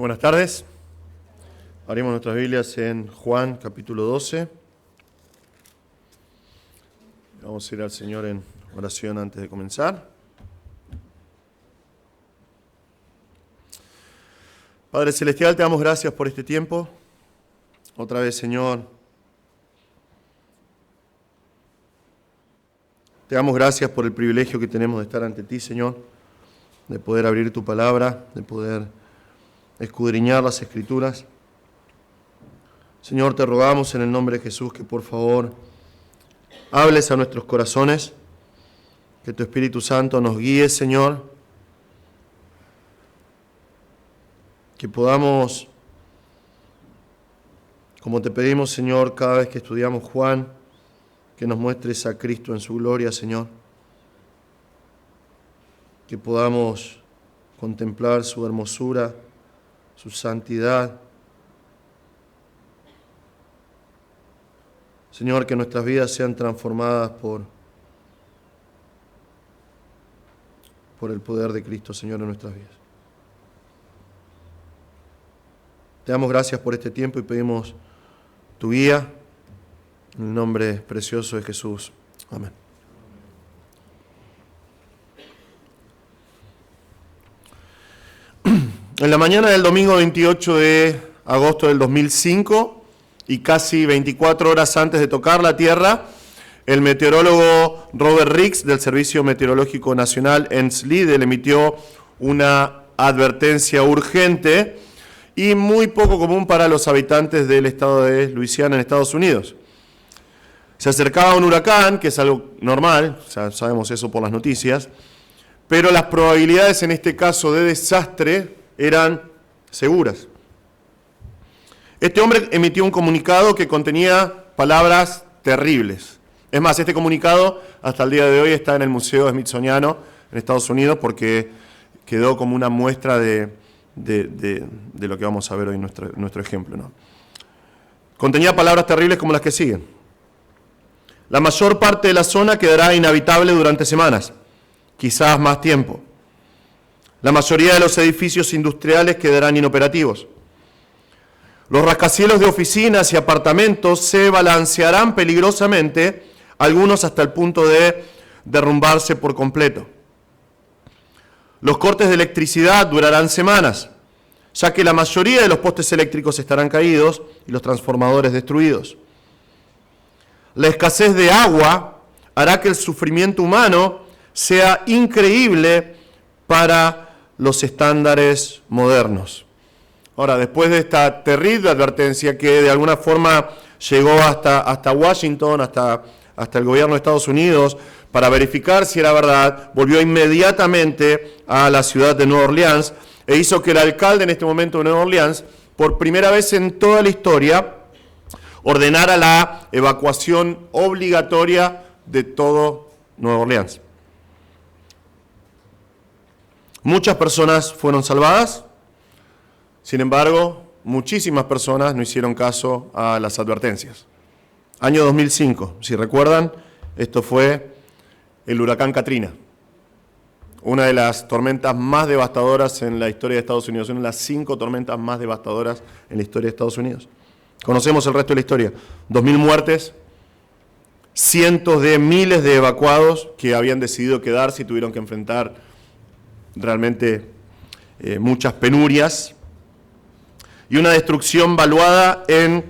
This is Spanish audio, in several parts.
Buenas tardes. Abrimos nuestras Biblias en Juan capítulo 12. Vamos a ir al Señor en oración antes de comenzar. Padre Celestial, te damos gracias por este tiempo. Otra vez, Señor, te damos gracias por el privilegio que tenemos de estar ante ti, Señor, de poder abrir tu palabra, de poder escudriñar las Escrituras. Señor, te rogamos en el nombre de Jesús que por favor hables a nuestros corazones, que tu Espíritu Santo nos guíe, Señor, que podamos, como te pedimos, Señor, cada vez que estudiamos Juan, que nos muestres a Cristo en su gloria, Señor, que podamos contemplar su hermosura, su santidad. Señor, que nuestras vidas sean transformadas por el poder de Cristo, Señor, en nuestras vidas. Te damos gracias por este tiempo y pedimos tu guía en el nombre precioso de Jesús. Amén. En la mañana del domingo 28 de agosto del 2005 y casi 24 horas antes de tocar la Tierra, el meteorólogo Robert Rix del Servicio Meteorológico Nacional en Slidell emitió una advertencia urgente y muy poco común para los habitantes del estado de Luisiana en Estados Unidos. Se acercaba un huracán, que es algo normal, ya sabemos eso por las noticias, pero las probabilidades en este caso de desastre eran seguras. Este hombre emitió un comunicado que contenía palabras terribles. Es más, este comunicado hasta el día de hoy está en el Museo Smithsoniano en Estados Unidos porque quedó como una muestra de lo que vamos a ver hoy en nuestro ejemplo, ¿no? Contenía palabras terribles como las que siguen. La mayor parte de la zona quedará inhabitable durante semanas, quizás más tiempo. La mayoría de los edificios industriales quedarán inoperativos. Los rascacielos de oficinas y apartamentos se balancearán peligrosamente, algunos hasta el punto de derrumbarse por completo. Los cortes de electricidad durarán semanas, ya que la mayoría de los postes eléctricos estarán caídos y los transformadores destruidos. La escasez de agua hará que el sufrimiento humano sea increíble para los estándares modernos. Ahora, después de esta terrible advertencia que de alguna forma llegó hasta Washington, hasta el gobierno de Estados Unidos, para verificar si era verdad, volvió inmediatamente a la ciudad de Nueva Orleans e hizo que el alcalde en este momento de Nueva Orleans, por primera vez en toda la historia, ordenara la evacuación obligatoria de todo Nueva Orleans. Muchas personas fueron salvadas, sin embargo, muchísimas personas no hicieron caso a las advertencias. Año 2005, si recuerdan, esto fue el huracán Katrina, una de las tormentas más devastadoras en la historia de Estados Unidos, una de las 5 tormentas más devastadoras en la historia de Estados Unidos. Conocemos el resto de la historia, 2.000 muertes, cientos de miles de evacuados que habían decidido quedarse y tuvieron que enfrentar realmente muchas penurias, y una destrucción valuada en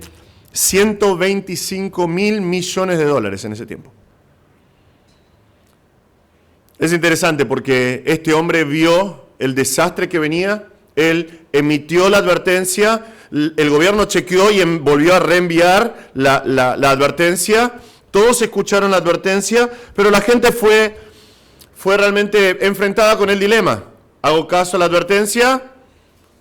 125.000 millones de dólares en ese tiempo. Es interesante porque este hombre vio el desastre que venía, él emitió la advertencia, el gobierno chequeó y volvió a reenviar la advertencia, todos escucharon la advertencia, pero la gente fue realmente enfrentada con el dilema: ¿hago caso a la advertencia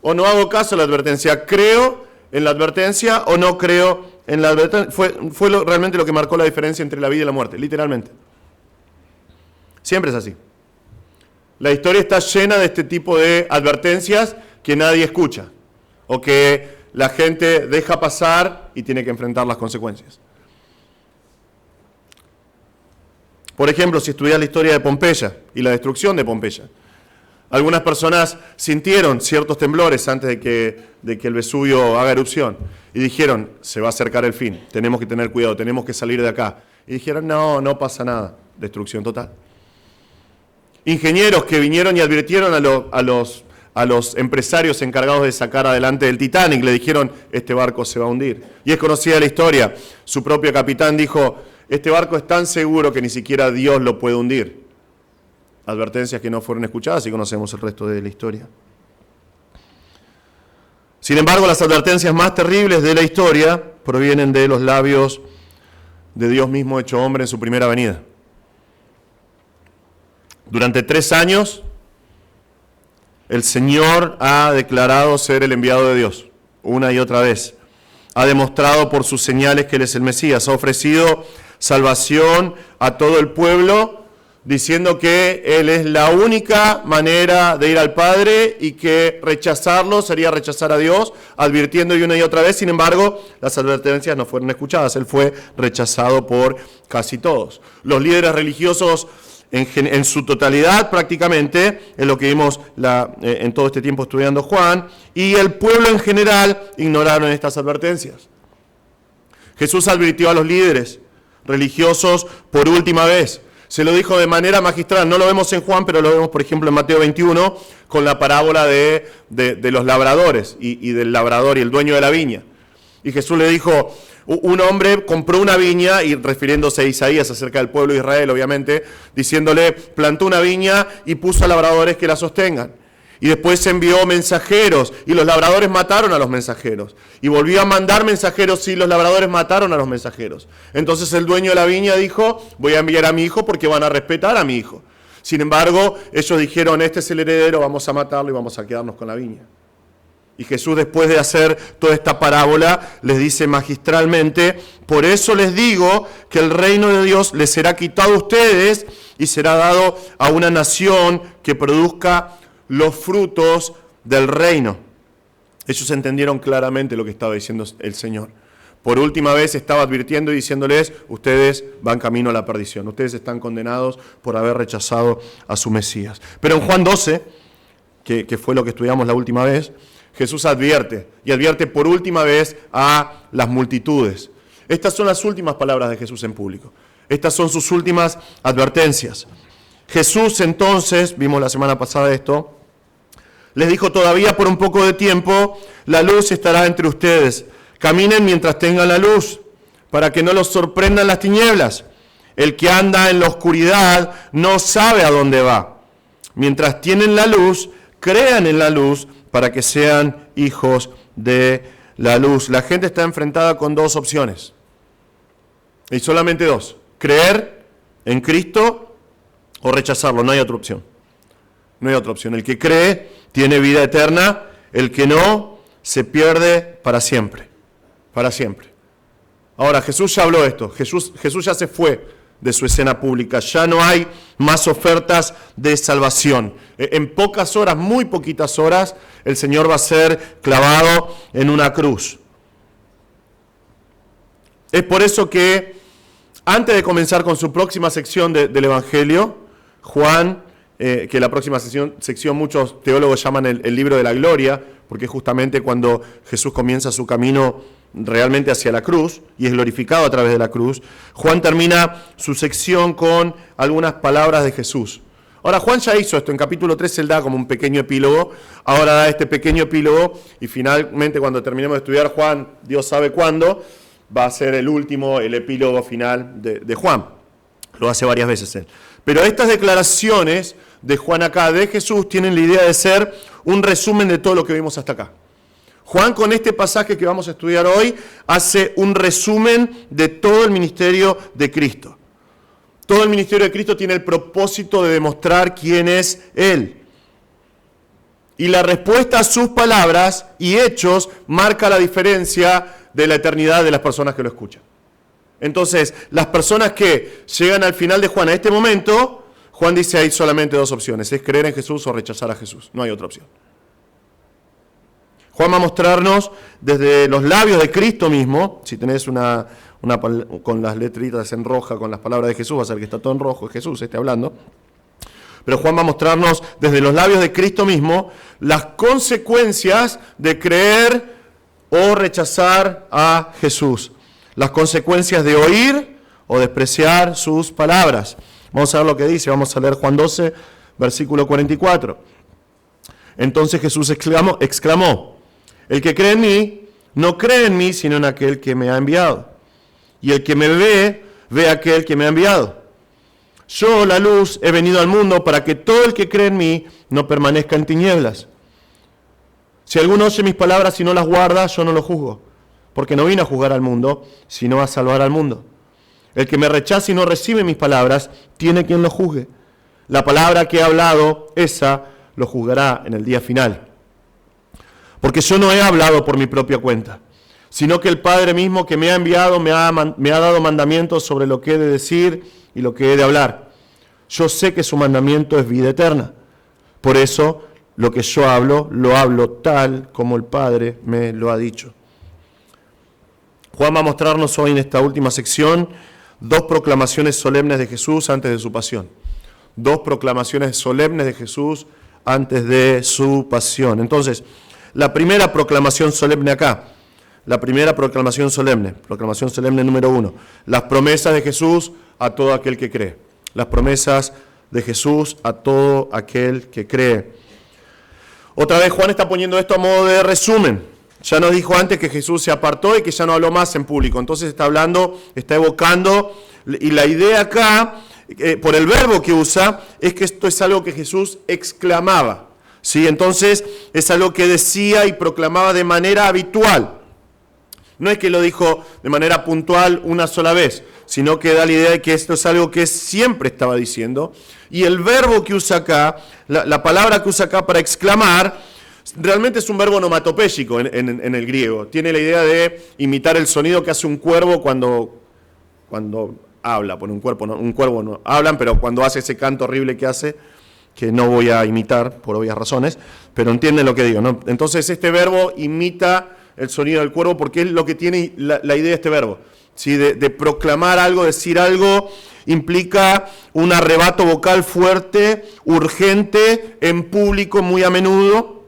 o no hago caso a la advertencia? ¿Creo en la advertencia o no creo en la advertencia? Fue realmente lo que marcó la diferencia entre la vida y la muerte, literalmente. Siempre es así. La historia está llena de este tipo de advertencias que nadie escucha o que la gente deja pasar y tiene que enfrentar las consecuencias. Por ejemplo, si estudias la historia de Pompeya y la destrucción de Pompeya, Algunas personas sintieron ciertos temblores antes de que el Vesubio haga erupción y dijeron, se va a acercar el fin, tenemos que tener cuidado, tenemos que salir de acá. Y dijeron, no pasa nada, destrucción total. Ingenieros que vinieron y advirtieron a los empresarios encargados de sacar adelante el Titanic, le dijeron, este barco se va a hundir. Y es conocida la historia, su propio capitán dijo, este barco es tan seguro que ni siquiera Dios lo puede hundir. Advertencias que no fueron escuchadas y conocemos el resto de la historia. Sin embargo, las advertencias más terribles de la historia provienen de los labios de Dios mismo hecho hombre en su primera venida. Durante 3 años, el Señor ha declarado ser el enviado de Dios, una y otra vez. Ha demostrado por sus señales que Él es el Mesías. Ha ofrecido salvación a todo el pueblo, diciendo que Él es la única manera de ir al Padre y que rechazarlo sería rechazar a Dios, advirtiendo una y otra vez. Sin embargo, las advertencias no fueron escuchadas. Él fue rechazado por casi todos. Los líderes religiosos en su totalidad prácticamente, es lo que vimos en todo este tiempo estudiando Juan, y el pueblo en general ignoraron estas advertencias. Jesús advirtió a los líderes religiosos por última vez. Se lo dijo de manera magistral, no lo vemos en Juan, pero lo vemos por ejemplo en Mateo 21, con la parábola de los labradores y del labrador y el dueño de la viña. Y Jesús le dijo, un hombre compró una viña, y refiriéndose a Isaías acerca del pueblo de Israel, obviamente, diciéndole, plantó una viña y puso a labradores que la sostengan. Y después envió mensajeros, y los labradores mataron a los mensajeros. Y volvió a mandar mensajeros, y los labradores mataron a los mensajeros. Entonces el dueño de la viña dijo, voy a enviar a mi hijo porque van a respetar a mi hijo. Sin embargo, ellos dijeron, este es el heredero, vamos a matarlo y vamos a quedarnos con la viña. Y Jesús, después de hacer toda esta parábola, les dice magistralmente, por eso les digo que el reino de Dios les será quitado a ustedes y será dado a una nación que produzca los frutos del reino. Ellos entendieron claramente lo que estaba diciendo el Señor. Por última vez estaba advirtiendo y diciéndoles, ustedes van camino a la perdición, ustedes están condenados por haber rechazado a su Mesías. Pero en Juan 12, que fue lo que estudiamos la última vez, Jesús advierte, y advierte por última vez a las multitudes. Estas son las últimas palabras de Jesús en público. Estas son sus últimas advertencias. Jesús entonces, vimos la semana pasada esto, les dijo, todavía por un poco de tiempo la luz estará entre ustedes. Caminen mientras tengan la luz, para que no los sorprendan las tinieblas. El que anda en la oscuridad no sabe a dónde va. Mientras tienen la luz, crean en la luz, para que sean hijos de la luz. La gente está enfrentada con 2 opciones. Y solamente 2. Creer en Cristo o rechazarlo. No hay otra opción. No hay otra opción. El que cree tiene vida eterna. El que no, se pierde para siempre. Para siempre. Ahora, Jesús ya habló esto. Jesús ya se fue de su escena pública. Ya no hay más ofertas de salvación. En pocas horas, muy poquitas horas, el Señor va a ser clavado en una cruz. Es por eso que, antes de comenzar con su próxima sección del Evangelio, Juan, que la próxima sección muchos teólogos llaman el libro de la gloria, porque es justamente cuando Jesús comienza su camino realmente hacia la cruz y es glorificado a través de la cruz. Juan termina su sección con algunas palabras de Jesús. Ahora, Juan ya hizo esto, en capítulo 3 él da como un pequeño epílogo, ahora da este pequeño epílogo y finalmente cuando terminemos de estudiar Juan, Dios sabe cuándo, va a ser el epílogo final de Juan. Lo hace varias veces él. Pero estas declaraciones de Juan acá, de Jesús, tienen la idea de ser un resumen de todo lo que vimos hasta acá. Juan, con este pasaje que vamos a estudiar hoy, hace un resumen de todo el ministerio de Cristo. Todo el ministerio de Cristo tiene el propósito de demostrar quién es Él. Y la respuesta a sus palabras y hechos marca la diferencia de la eternidad de las personas que lo escuchan. Entonces, las personas que llegan al final de Juan a este momento, Juan dice hay solamente 2 opciones, es creer en Jesús o rechazar a Jesús, no hay otra opción. Juan va a mostrarnos desde los labios de Cristo mismo, si tenés una con las letritas en roja, con las palabras de Jesús, va a ser que está todo en rojo, es Jesús hablando. pero Juan va a mostrarnos desde los labios de Cristo mismo las consecuencias de creer o rechazar a Jesús. Las consecuencias de oír o despreciar sus palabras. Vamos a ver lo que dice, vamos a leer Juan 12, versículo 44. Entonces Jesús exclamó, el que cree en mí, no cree en mí, sino en aquel que me ha enviado. Y el que me ve, ve a aquel que me ha enviado. Yo, la luz, he venido al mundo para que todo el que cree en mí no permanezca en tinieblas. Si alguno oye mis palabras y no las guarda, yo no lo juzgo, porque no vine a juzgar al mundo, sino a salvar al mundo. El que me rechaza y no recibe mis palabras, tiene quien lo juzgue. La palabra que he hablado, esa lo juzgará en el día final. Porque yo no he hablado por mi propia cuenta, sino que el Padre mismo que me ha enviado me ha dado mandamientos sobre lo que he de decir y lo que he de hablar. Yo sé que su mandamiento es vida eterna. Por eso, lo que yo hablo, lo hablo tal como el Padre me lo ha dicho. Juan va a mostrarnos hoy en esta última sección 2 proclamaciones solemnes de Jesús antes de su pasión. 2 proclamaciones solemnes de Jesús antes de su pasión. Entonces, la primera proclamación solemne acá, proclamación solemne número 1, las promesas de Jesús a todo aquel que cree. Las promesas de Jesús a todo aquel que cree. Otra vez Juan está poniendo esto a modo de resumen. Ya nos dijo antes que Jesús se apartó y que ya no habló más en público. Entonces está evocando, y la idea acá, por el verbo que usa, es que esto es algo que Jesús exclamaba. ¿Sí? Entonces es algo que decía y proclamaba de manera habitual. No es que lo dijo de manera puntual una sola vez, sino que da la idea de que esto es algo que siempre estaba diciendo. Y el verbo que usa acá, la palabra que usa acá para exclamar, realmente es un verbo onomatopéyico en el griego. Tiene la idea de imitar el sonido que hace un cuervo cuando habla. Bueno, un cuervo no hablan, pero cuando hace ese canto horrible que hace, que no voy a imitar por obvias razones, pero entienden lo que digo, ¿no? Entonces este verbo imita el sonido del cuervo porque es lo que tiene la idea de este verbo, ¿sí? De proclamar algo, decir algo, implica un arrebato vocal fuerte, urgente, en público muy a menudo.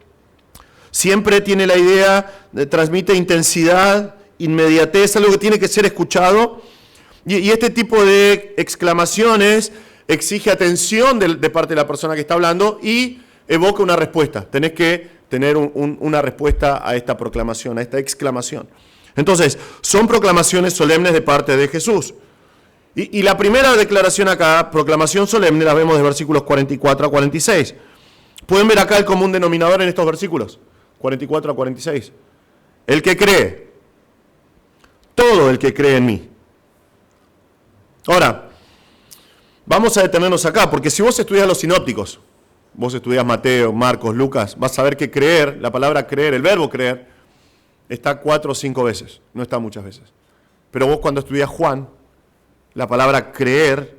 Siempre tiene la idea, transmite intensidad, inmediatez, algo que tiene que ser escuchado. Y este tipo de exclamaciones exige atención de parte de la persona que está hablando y evoca una respuesta. Tenés que tener una respuesta a esta proclamación, a esta exclamación. Entonces, son proclamaciones solemnes de parte de Jesús. Y la primera declaración acá, proclamación solemne, la vemos de versículos 44 a 46. Pueden ver acá el común denominador en estos versículos, 44 a 46. El que cree, todo el que cree en mí. Ahora, vamos a detenernos acá, porque si vos estudias los sinópticos, vos estudias Mateo, Marcos, Lucas, vas a ver que creer, la palabra creer, el verbo creer, está 4 o 5 veces, no está muchas veces. Pero vos cuando estudias Juan, la palabra creer,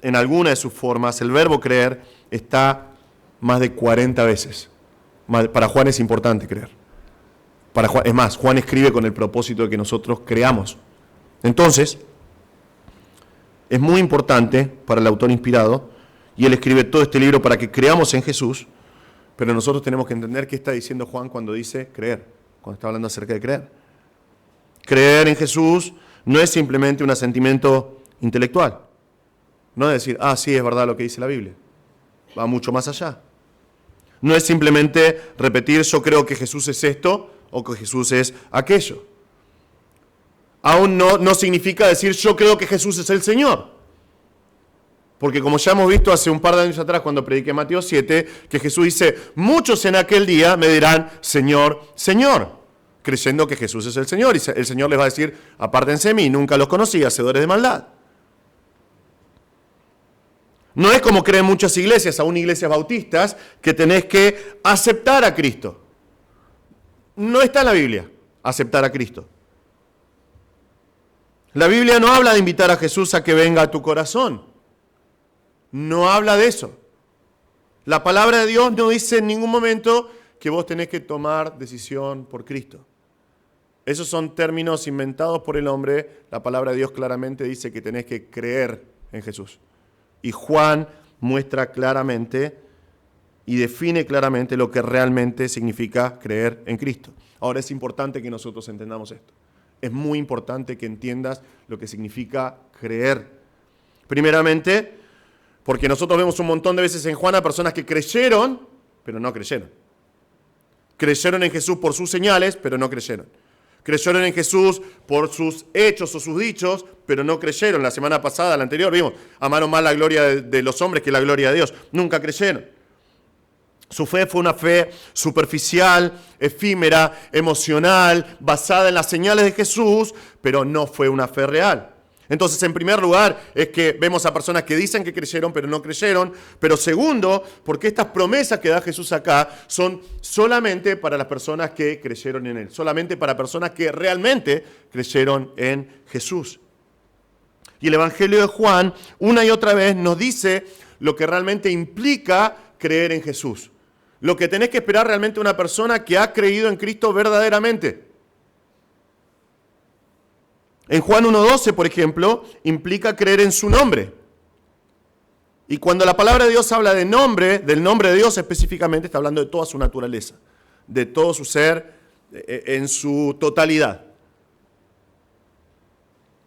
en alguna de sus formas, el verbo creer, está más de 40 veces. Para Juan es importante creer. Es más, Juan escribe con el propósito de que nosotros creamos. Entonces, es muy importante para el autor inspirado, y él escribe todo este libro para que creamos en Jesús, pero nosotros tenemos que entender qué está diciendo Juan cuando dice creer, cuando está hablando acerca de creer. Creer en Jesús no es simplemente un asentimiento intelectual. No es decir, sí, es verdad lo que dice la Biblia. Va mucho más allá. No es simplemente repetir, yo creo que Jesús es esto o que Jesús es aquello. Aún no significa decir, yo creo que Jesús es el Señor. Porque como ya hemos visto hace un par de años atrás cuando prediqué Mateo 7, que Jesús dice, muchos en aquel día me dirán, Señor, Señor, creyendo que Jesús es el Señor. Y el Señor les va a decir, apártense de mí, nunca los conocí, hacedores de maldad. No es como creen muchas iglesias, aún iglesias bautistas, que tenés que aceptar a Cristo. No está en la Biblia, aceptar a Cristo. La Biblia no habla de invitar a Jesús a que venga a tu corazón. No habla de eso. La palabra de Dios no dice en ningún momento que vos tenés que tomar decisión por Cristo. Esos son términos inventados por el hombre. La palabra de Dios claramente dice que tenés que creer en Jesús. Y Juan muestra claramente y define claramente lo que realmente significa creer en Cristo. Ahora es importante que nosotros entendamos esto. Es muy importante que entiendas lo que significa creer. Primeramente, porque nosotros vemos un montón de veces en Juan a personas que creyeron, pero no creyeron. Creyeron en Jesús por sus señales, pero no creyeron. Creyeron en Jesús por sus hechos o sus dichos, pero no creyeron. La semana pasada, la anterior, vimos, amaron más la gloria de los hombres que la gloria de Dios. Nunca creyeron. Su fe fue una fe superficial, efímera, emocional, basada en las señales de Jesús, pero no fue una fe real. Entonces, en primer lugar, es que vemos a personas que dicen que creyeron, pero no creyeron. Pero segundo, porque estas promesas que da Jesús acá son solamente para las personas que creyeron en Él. Solamente para personas que realmente creyeron en Jesús. Y el Evangelio de Juan, una y otra vez, nos dice lo que realmente implica creer en Jesús. Lo que tenés que esperar realmente una persona que ha creído en Cristo verdaderamente. En Juan 1:12, por ejemplo, implica creer en su nombre. Y cuando la palabra de Dios habla de nombre, del nombre de Dios específicamente, está hablando de toda su naturaleza, de todo su ser en su totalidad.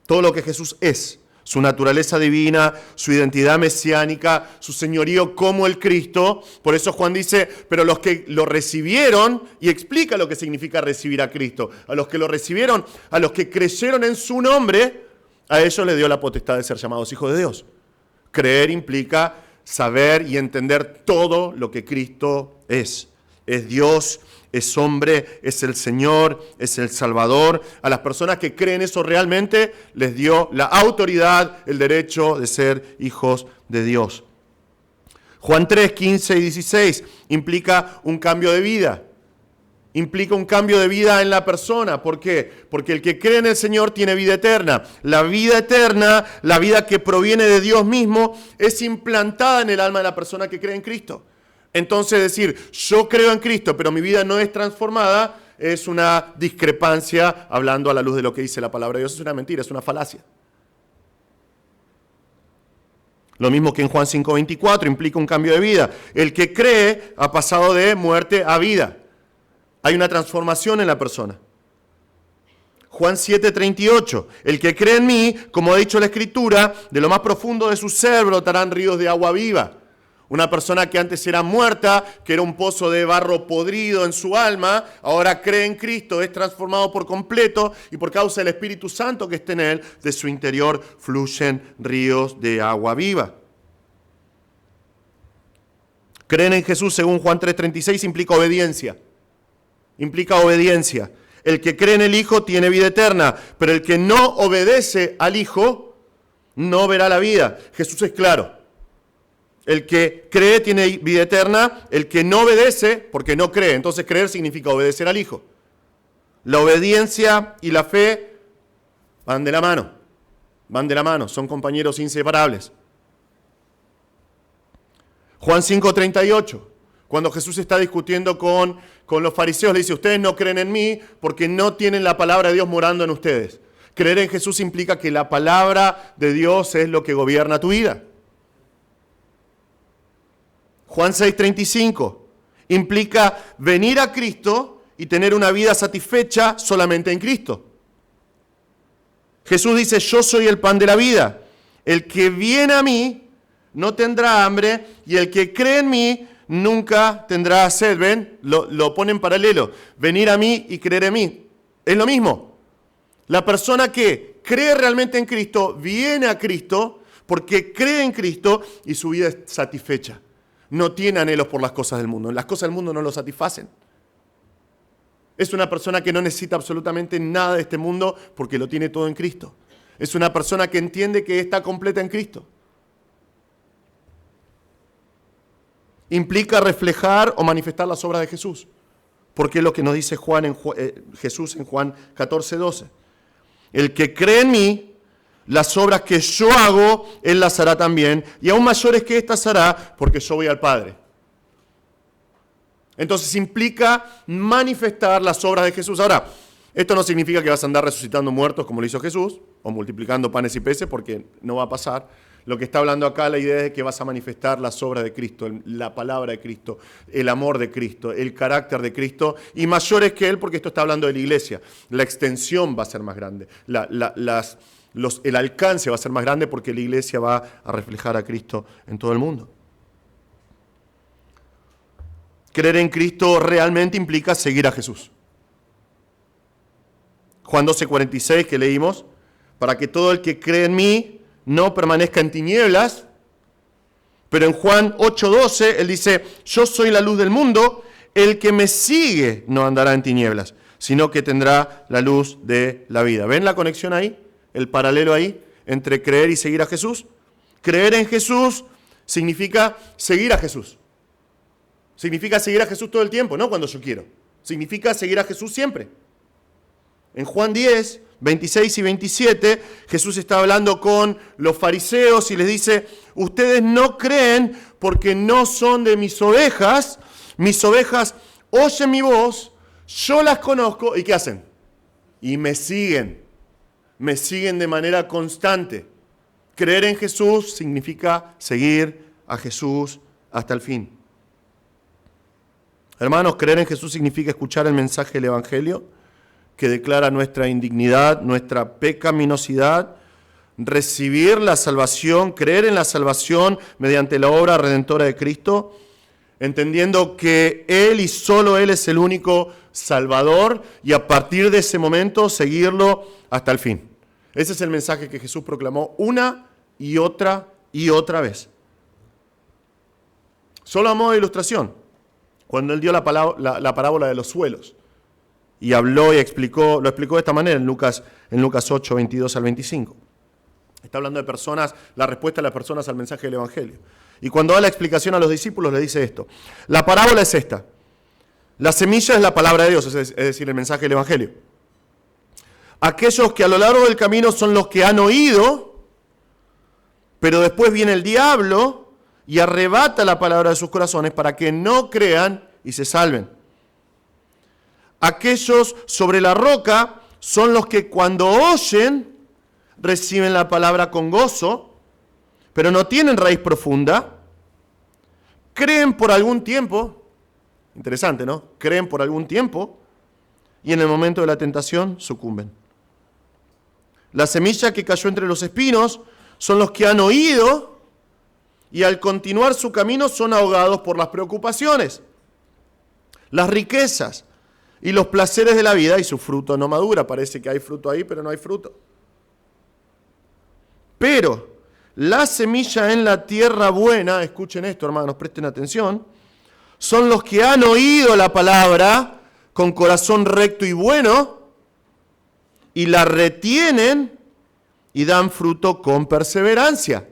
Todo lo que Jesús es, su naturaleza divina, su identidad mesiánica, su señorío como el Cristo. Por eso Juan dice, pero los que lo recibieron, y explica lo que significa recibir a Cristo, a los que lo recibieron, a los que creyeron en su nombre, a ellos les dio la potestad de ser llamados hijos de Dios. Creer implica saber y entender todo lo que Cristo es. Es Dios, es hombre, es el Señor, es el Salvador. A las personas que creen eso realmente les dio la autoridad, el derecho de ser hijos de Dios. Juan 3, 15 y 16 implica un cambio de vida. Implica un cambio de vida en la persona. ¿Por qué? Porque el que cree en el Señor tiene vida eterna. La vida eterna, la vida que proviene de Dios mismo, es implantada en el alma de la persona que cree en Cristo. Entonces decir, yo creo en Cristo, pero mi vida no es transformada, es una discrepancia hablando a la luz de lo que dice la palabra de Dios. Es una mentira, es una falacia. Lo mismo que en Juan 5:24 implica un cambio de vida. El que cree ha pasado de muerte a vida. Hay una transformación en la persona. Juan 7:38, el que cree en mí, como ha dicho la Escritura, de lo más profundo de su ser brotarán ríos de agua viva. Una persona que antes era muerta, que era un pozo de barro podrido en su alma, ahora cree en Cristo, es transformado por completo y por causa del Espíritu Santo que está en él, de su interior fluyen ríos de agua viva. Creen en Jesús, según Juan 3:36, implica obediencia. Implica obediencia. El que cree en el Hijo tiene vida eterna, pero el que no obedece al Hijo no verá la vida. Jesús es claro. El que cree tiene vida eterna, el que no obedece, porque no cree. Entonces creer significa obedecer al Hijo. La obediencia y la fe van de la mano, son compañeros inseparables. Juan 5:38, cuando Jesús está discutiendo con los fariseos, le dice, ustedes no creen en mí porque no tienen la palabra de Dios morando en ustedes. Creer en Jesús implica que la palabra de Dios es lo que gobierna tu vida. Juan 6:35 implica venir a Cristo y tener una vida satisfecha solamente en Cristo. Jesús dice, yo soy el pan de la vida. El que viene a mí no tendrá hambre y el que cree en mí nunca tendrá sed. ¿Ven? Lo ponen en paralelo. Venir a mí y creer en mí. Es lo mismo. La persona que cree realmente en Cristo viene a Cristo porque cree en Cristo y su vida es satisfecha. No tiene anhelos por las cosas del mundo. Las cosas del mundo no lo satisfacen. Es una persona que no necesita absolutamente nada de este mundo porque lo tiene todo en Cristo. Es una persona que entiende que está completa en Cristo. Implica reflejar o manifestar las obras de Jesús. Porque es lo que nos dice Jesús en Juan 14:12. El que cree en mí, las obras que yo hago, Él las hará también, y aún mayores que estas hará, porque yo voy al Padre. Entonces implica manifestar las obras de Jesús. Ahora, esto no significa que vas a andar resucitando muertos como lo hizo Jesús, o multiplicando panes y peces, porque no va a pasar. Lo que está hablando acá, la idea es que vas a manifestar las obras de Cristo, la palabra de Cristo, el amor de Cristo, el carácter de Cristo, y mayores que Él, porque esto está hablando de la iglesia. La extensión va a ser más grande, el alcance va a ser más grande porque la iglesia va a reflejar a Cristo en todo el mundo. Creer en Cristo realmente implica seguir a Jesús. Juan 12:46 que leímos, para que todo el que cree en mí no permanezca en tinieblas, pero en Juan 8:12 él dice, yo soy la luz del mundo, el que me sigue no andará en tinieblas, sino que tendrá la luz de la vida. ¿Ven la conexión ahí? El paralelo ahí entre creer y seguir a Jesús. Creer en Jesús significa seguir a Jesús. Significa seguir a Jesús todo el tiempo, no cuando yo quiero. Significa seguir a Jesús siempre. En Juan 10, 26 y 27, Jesús está hablando con los fariseos y les dice, ustedes no creen porque no son de mis ovejas oyen mi voz, yo las conozco, ¿y qué hacen? Y me siguen de manera constante. Creer en Jesús significa seguir a Jesús hasta el fin. Hermanos, creer en Jesús significa escuchar el mensaje del Evangelio, que declara nuestra indignidad, nuestra pecaminosidad, recibir la salvación, creer en la salvación mediante la obra redentora de Cristo, entendiendo que Él y solo Él es el único Salvador y a partir de ese momento seguirlo hasta el fin. Ese es el mensaje que Jesús proclamó una y otra vez. Solo a modo de ilustración, cuando Él dio la parábola de los suelos, y habló y lo explicó de esta manera en Lucas 8, 22 al 25. Está hablando de personas, la respuesta de las personas al mensaje del Evangelio. Y cuando da la explicación a los discípulos le dice esto. La parábola es esta. La semilla es la palabra de Dios, es decir, el mensaje del Evangelio. Aquellos que a lo largo del camino son los que han oído, pero después viene el diablo y arrebata la palabra de sus corazones para que no crean y se salven. Aquellos sobre la roca son los que cuando oyen reciben la palabra con gozo, pero no tienen raíz profunda, creen por algún tiempo, interesante, ¿no? Creen por algún tiempo y en el momento de la tentación sucumben. La semilla que cayó entre los espinos son los que han oído y al continuar su camino son ahogados por las preocupaciones, las riquezas y los placeres de la vida y su fruto no madura. Parece que hay fruto ahí, pero no hay fruto. Pero la semilla en la tierra buena, escuchen esto hermanos, presten atención, son los que han oído la palabra con corazón recto y bueno y la retienen y dan fruto con perseverancia.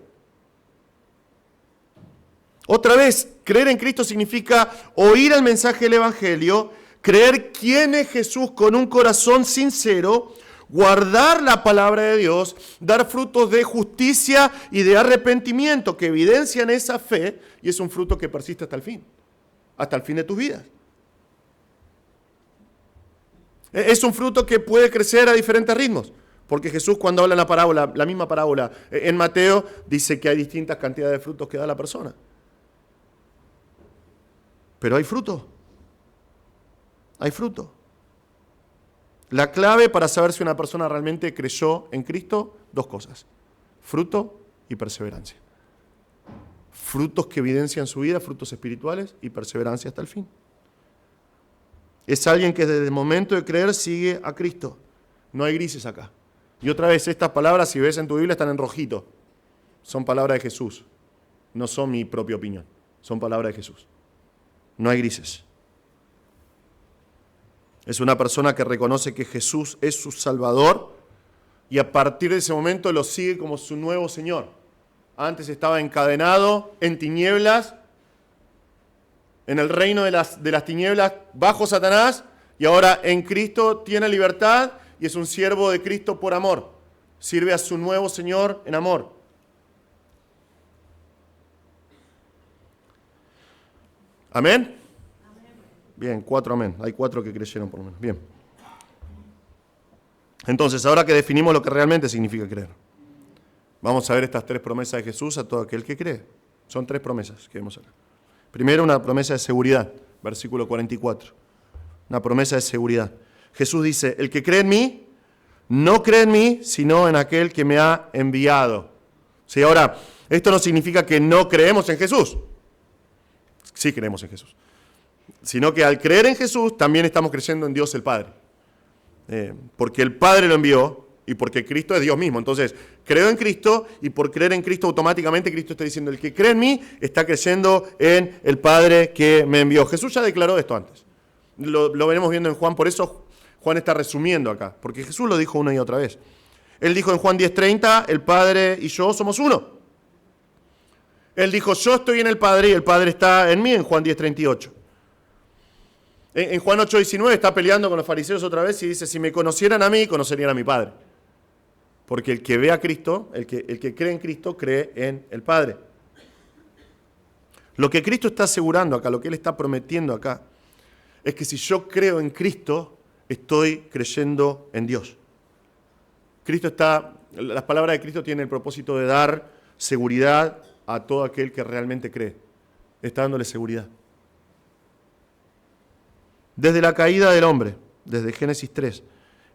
Otra vez, creer en Cristo significa oír el mensaje del Evangelio, creer quién es Jesús con un corazón sincero, guardar la palabra de Dios, dar frutos de justicia y de arrepentimiento que evidencian esa fe y es un fruto que persiste hasta el fin de tus vidas. Es un fruto que puede crecer a diferentes ritmos, porque Jesús cuando habla en la parábola, la misma parábola en Mateo, dice que hay distintas cantidades de frutos que da la persona. Pero hay fruto. Hay fruto. La clave para saber si una persona realmente creyó en Cristo, dos cosas: fruto y perseverancia. Frutos que evidencian su vida, frutos espirituales y perseverancia hasta el fin. Es alguien que desde el momento de creer sigue a Cristo. No hay grises acá. Y otra vez, estas palabras, si ves en tu Biblia, están en rojito. Son palabras de Jesús. No son mi propia opinión. Son palabras de Jesús. No hay grises. Es una persona que reconoce que Jesús es su Salvador y a partir de ese momento lo sigue como su nuevo Señor. Antes estaba encadenado en tinieblas, en el reino de las tinieblas, bajo Satanás, y ahora en Cristo tiene libertad y es un siervo de Cristo por amor. Sirve a su nuevo Señor en amor. ¿Amén? Bien, 4 amén. Hay 4 que creyeron por lo menos. Bien. Entonces, ahora que definimos lo que realmente significa creer, Vamos a ver estas 3 promesas de Jesús a todo aquel que cree. Son 3 promesas que vemos acá. Primero, una promesa de seguridad, versículo 44. Una promesa de seguridad. Jesús dice, el que cree en mí, no cree en mí, sino en aquel que me ha enviado. Sí, ahora, esto no significa que no creemos en Jesús. Sí creemos en Jesús. Sino que al creer en Jesús, también estamos creyendo en Dios el Padre. Porque el Padre lo envió y porque Cristo es Dios mismo. Entonces, creo en Cristo y por creer en Cristo automáticamente Cristo está diciendo, el que cree en mí está creyendo en el Padre que me envió. Jesús ya declaró esto antes. Lo veremos viendo en Juan, por eso Juan está resumiendo acá, porque Jesús lo dijo una y otra vez. Él dijo en Juan 10:30, el Padre y yo somos uno. Él dijo, yo estoy en el Padre y el Padre está en mí, en Juan 10:38. En Juan 8:19 está peleando con los fariseos otra vez y dice, si me conocieran a mí, conocerían a mi Padre. Porque el que ve a Cristo, el que cree en Cristo, cree en el Padre. Lo que Cristo está asegurando acá, lo que Él está prometiendo acá, es que si yo creo en Cristo, estoy creyendo en Dios. Las palabras de Cristo tienen el propósito de dar seguridad a todo aquel que realmente cree. Está dándole seguridad. Desde la caída del hombre, desde Génesis 3,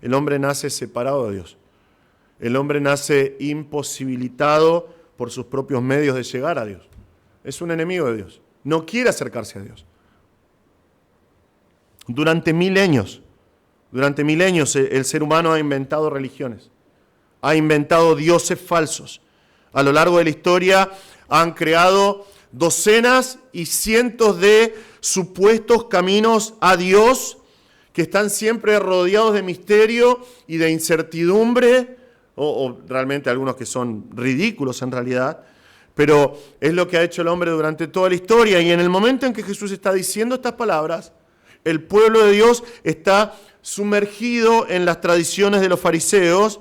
el hombre nace separado de Dios. El hombre nace imposibilitado por sus propios medios de llegar a Dios. Es un enemigo de Dios. No quiere acercarse a Dios. Durante milenios, el ser humano ha inventado religiones. Ha inventado dioses falsos. A lo largo de la historia han creado docenas y cientos de supuestos caminos a Dios que están siempre rodeados de misterio y de incertidumbre, o realmente algunos que son ridículos en realidad, pero es lo que ha hecho el hombre durante toda la historia. Y en el momento en que Jesús está diciendo estas palabras, el pueblo de Dios está sumergido en las tradiciones de los fariseos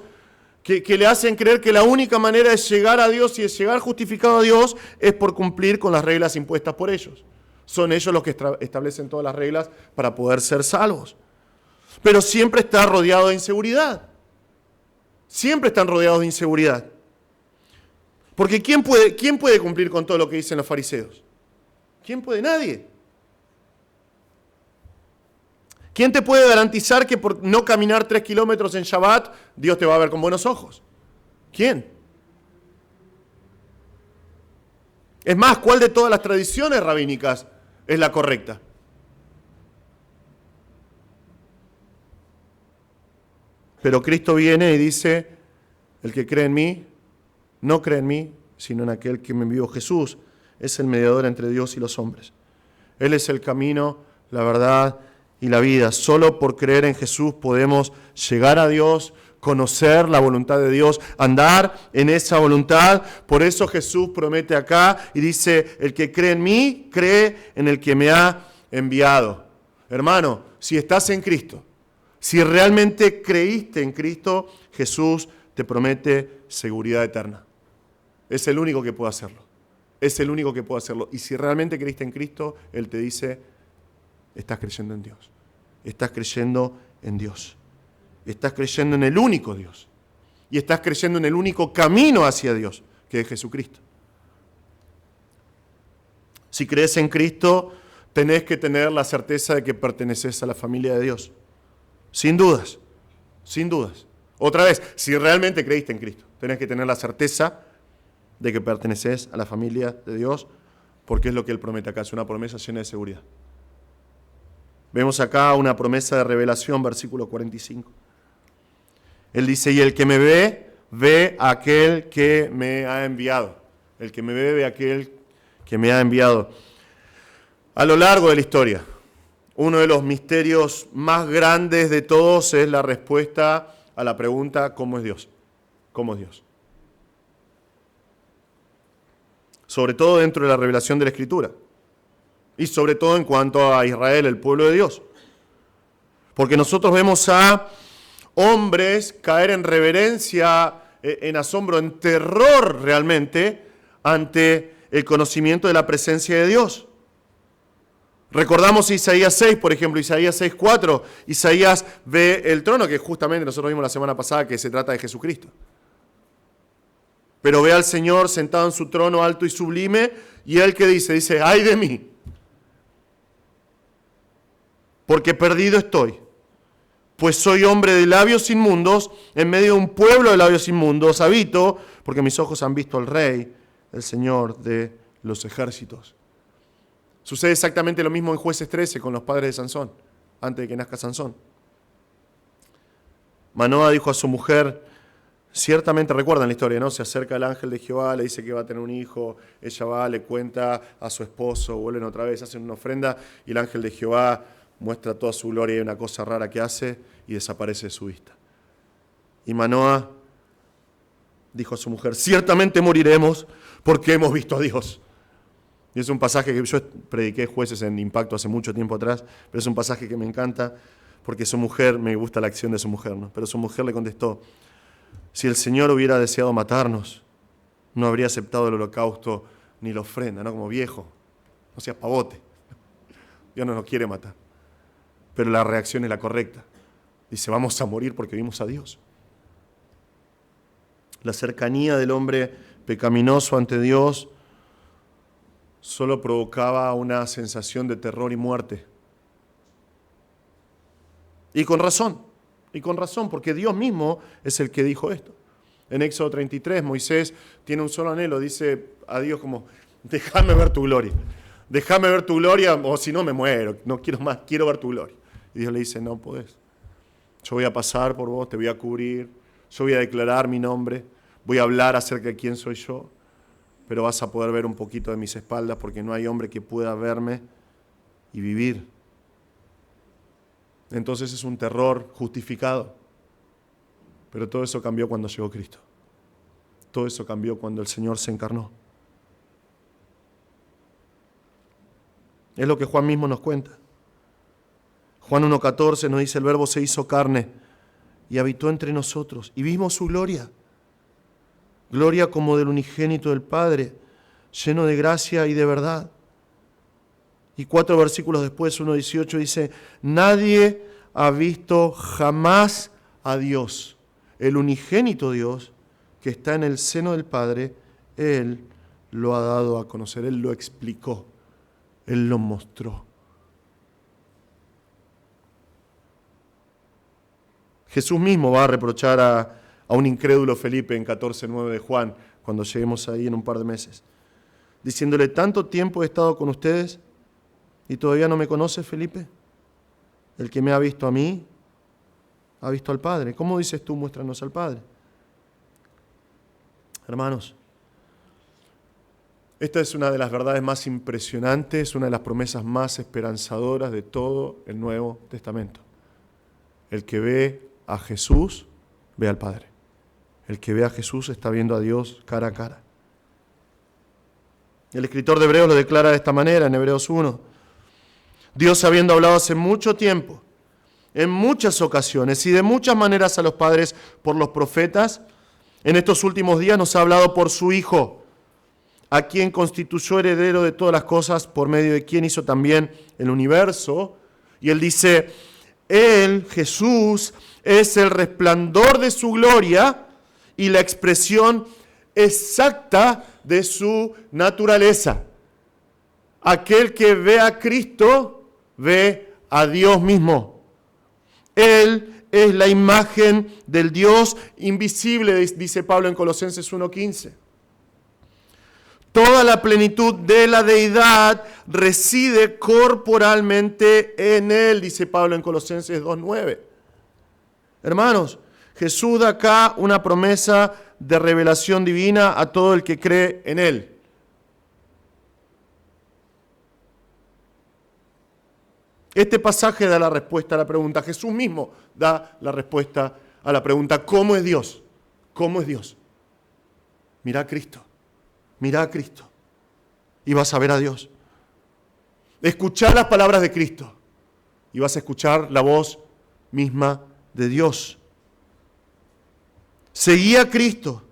que le hacen creer que la única manera de llegar a Dios y de llegar justificado a Dios es por cumplir con las reglas impuestas por ellos. Son ellos los que establecen todas las reglas para poder ser salvos. Pero siempre está rodeado de inseguridad. Siempre están rodeados de inseguridad. Porque ¿quién puede cumplir con todo lo que dicen los fariseos? ¿Quién puede? Nadie. ¿Quién te puede garantizar que por no caminar 3 kilómetros en Shabbat, Dios te va a ver con buenos ojos? ¿Quién? Es más, ¿cuál de todas las tradiciones rabínicas es la correcta? Pero Cristo viene y dice, el que cree en mí, no cree en mí, sino en aquel que me envió. Jesús es el mediador entre Dios y los hombres. Él es el camino, la verdad y la vida. Solo por creer en Jesús podemos llegar a Dios, conocer la voluntad de Dios, andar en esa voluntad. Por eso Jesús promete acá y dice, el que cree en mí, cree en el que me ha enviado. Hermano, si estás en Cristo, si realmente creíste en Cristo, Jesús te promete seguridad eterna. Es el único que puede hacerlo. Es el único que puede hacerlo. Y si realmente creíste en Cristo, Él te dice, estás creyendo en Dios. Estás creyendo en Dios. Estás creyendo en el único Dios. Y estás creyendo en el único camino hacia Dios, que es Jesucristo. Si crees en Cristo, tenés que tener la certeza de que perteneces a la familia de Dios. Sin dudas, sin dudas. Otra vez, si realmente creíste en Cristo, tenés que tener la certeza de que perteneces a la familia de Dios, porque es lo que Él promete acá, es una promesa llena de seguridad. Vemos acá una promesa de revelación, versículo 45. Él dice, y el que me ve, ve a aquel que me ha enviado. El que me ve a aquel que me ha enviado. A lo largo de la historia, uno de los misterios más grandes de todos es la respuesta a la pregunta, ¿cómo es Dios? ¿Cómo es Dios? Sobre todo dentro de la revelación de la Escritura. Y sobre todo en cuanto a Israel, el pueblo de Dios. Porque nosotros vemos a hombres caer en reverencia, en asombro, en terror realmente, ante el conocimiento de la presencia de Dios. Recordamos Isaías 6, por ejemplo, Isaías 6:4. Isaías ve el trono, que justamente nosotros vimos la semana pasada que se trata de Jesucristo. pero ve al Señor sentado en su trono alto y sublime, y él ¿qué dice? Dice, ¡ay de mí! Porque perdido estoy, pues soy hombre de labios inmundos, en medio de un pueblo de labios inmundos habito, porque mis ojos han visto al Rey, el Señor de los ejércitos. Sucede exactamente lo mismo en Jueces 13 con los padres de Sansón, antes de que nazca Sansón. Manoa dijo a su mujer, ciertamente recuerdan la historia, ¿no? Se acerca el ángel de Jehová, le dice que va a tener un hijo, ella va, le cuenta a su esposo, vuelven otra vez, hacen una ofrenda y el ángel de Jehová muestra toda su gloria y una cosa rara que hace y desaparece de su vista. Y Manoa dijo a su mujer, ciertamente moriremos porque hemos visto a Dios. Y es un pasaje que yo prediqué Jueces en Impacto hace mucho tiempo atrás, pero es un pasaje que me encanta porque su mujer, me gusta la acción de su mujer, ¿no? Pero su mujer le contestó, si el Señor hubiera deseado matarnos, no habría aceptado el holocausto ni la ofrenda, ¿no? Como viejo, no seas pavote. Dios no nos quiere matar. Pero la reacción es la correcta. Dice, vamos a morir porque vimos a Dios. La cercanía del hombre pecaminoso ante Dios solo provocaba una sensación de terror y muerte. Y con razón, porque Dios mismo es el que dijo esto. En Éxodo 33, Moisés tiene un solo anhelo, dice a Dios como, déjame ver tu gloria o si no me muero, no quiero más, quiero ver tu gloria. Y Dios le dice, no podés, yo voy a pasar por vos, te voy a cubrir, yo voy a declarar mi nombre, voy a hablar acerca de quién soy yo, pero vas a poder ver un poquito de mis espaldas porque no hay hombre que pueda verme y vivir. Entonces es un terror justificado. Pero todo eso cambió cuando llegó Cristo. Todo eso cambió cuando el Señor se encarnó. Es lo que Juan mismo nos cuenta. Juan 1:14 nos dice, el Verbo se hizo carne y habitó entre nosotros y vimos su gloria. Gloria como del unigénito del Padre, lleno de gracia y de verdad. Y 4 versículos después, 1:18, dice, nadie ha visto jamás a Dios, el unigénito Dios que está en el seno del Padre, Él lo ha dado a conocer, Él lo explicó, Él lo mostró. Jesús mismo va a reprochar a un incrédulo Felipe en 14:9 de Juan, cuando lleguemos ahí en un par de meses, diciéndole, ¿tanto tiempo he estado con ustedes y todavía no me conoces, Felipe? El que me ha visto a mí, ha visto al Padre. ¿Cómo dices tú, muéstranos al Padre? Hermanos, esta es una de las verdades más impresionantes, una de las promesas más esperanzadoras de todo el Nuevo Testamento. El que ve a Jesús, ve al Padre. El que ve a Jesús está viendo a Dios cara a cara. El escritor de Hebreos lo declara de esta manera en Hebreos 1. Dios, habiendo hablado hace mucho tiempo, en muchas ocasiones y de muchas maneras a los padres por los profetas, en estos últimos días nos ha hablado por su Hijo, a quien constituyó heredero de todas las cosas, por medio de quien hizo también el universo. Y él dice, Él, Jesús, es el resplandor de su gloria y la expresión exacta de su naturaleza. Aquel que ve a Cristo, ve a Dios mismo. Él es la imagen del Dios invisible, dice Pablo en Colosenses 1:15. Toda la plenitud de la deidad reside corporalmente en Él, dice Pablo en Colosenses 2:9. Hermanos, Jesús da acá una promesa de revelación divina a todo el que cree en Él. Este pasaje da la respuesta a la pregunta. Jesús mismo da la respuesta a la pregunta, ¿cómo es Dios? ¿Cómo es Dios? Mira a Cristo. Mira a Cristo. Y vas a ver a Dios. Escuchá las palabras de Cristo. Y vas a escuchar la voz misma de Dios. Seguí a Cristo.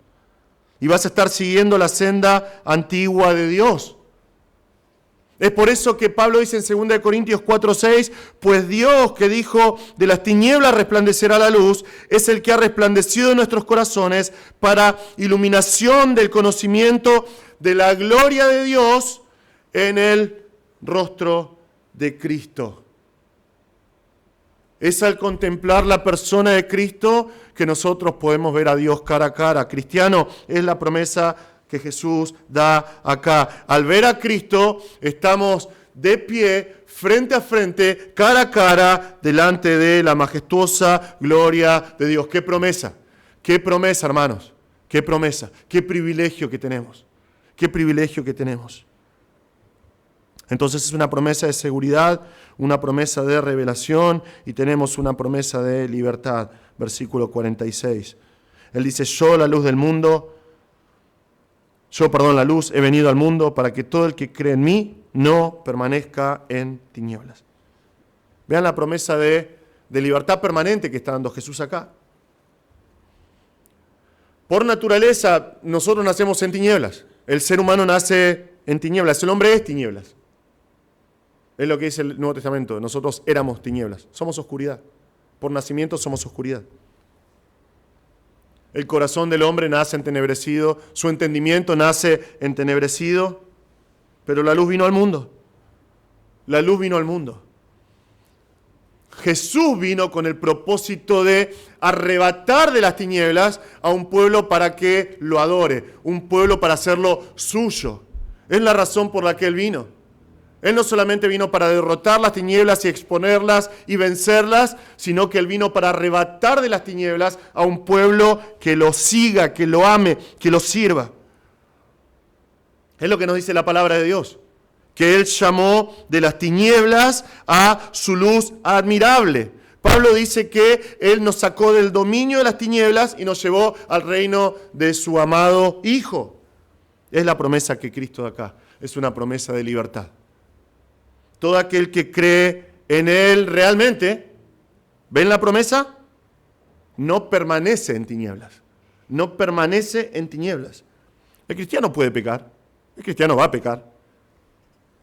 Y vas a estar siguiendo la senda antigua de Dios. Es por eso que Pablo dice en 2 Corintios 4:6, pues Dios que dijo, de las tinieblas resplandecerá la luz, es el que ha resplandecido en nuestros corazones para iluminación del conocimiento de la gloria de Dios en el rostro de Cristo. Es al contemplar la persona de Cristo que nosotros podemos ver a Dios cara a cara. Cristiano, es la promesa que Jesús da acá. Al ver a Cristo, estamos de pie, frente a frente, cara a cara, delante de la majestuosa gloria de Dios. ¡Qué promesa! ¡Qué promesa, hermanos! ¡Qué promesa! ¡Qué privilegio que tenemos! ¡Qué privilegio que tenemos! Entonces es una promesa de seguridad, una promesa de revelación y tenemos una promesa de libertad. Versículo 46. Él dice, la luz, he venido al mundo para que todo el que cree en mí no permanezca en tinieblas. Vean la promesa de libertad permanente que está dando Jesús acá. Por naturaleza, nosotros nacemos en tinieblas. El ser humano nace en tinieblas. El hombre es tinieblas. Es lo que dice el Nuevo Testamento. Nosotros éramos tinieblas. Somos oscuridad. Por nacimiento somos oscuridad. El corazón del hombre nace entenebrecido. Su entendimiento nace entenebrecido. Pero la luz vino al mundo. La luz vino al mundo. Jesús vino con el propósito de arrebatar de las tinieblas a un pueblo para que lo adore. Un pueblo para hacerlo suyo. Es la razón por la que Él vino. Él no solamente vino para derrotar las tinieblas y exponerlas y vencerlas, sino que Él vino para arrebatar de las tinieblas a un pueblo que lo siga, que lo ame, que lo sirva. Es lo que nos dice la palabra de Dios, que Él llamó de las tinieblas a su luz admirable. Pablo dice que Él nos sacó del dominio de las tinieblas y nos llevó al reino de su amado Hijo. Es la promesa que Cristo da acá, es una promesa de libertad. Todo aquel que cree en Él realmente, ¿ven la promesa? No permanece en tinieblas. No permanece en tinieblas. El cristiano puede pecar. El cristiano va a pecar.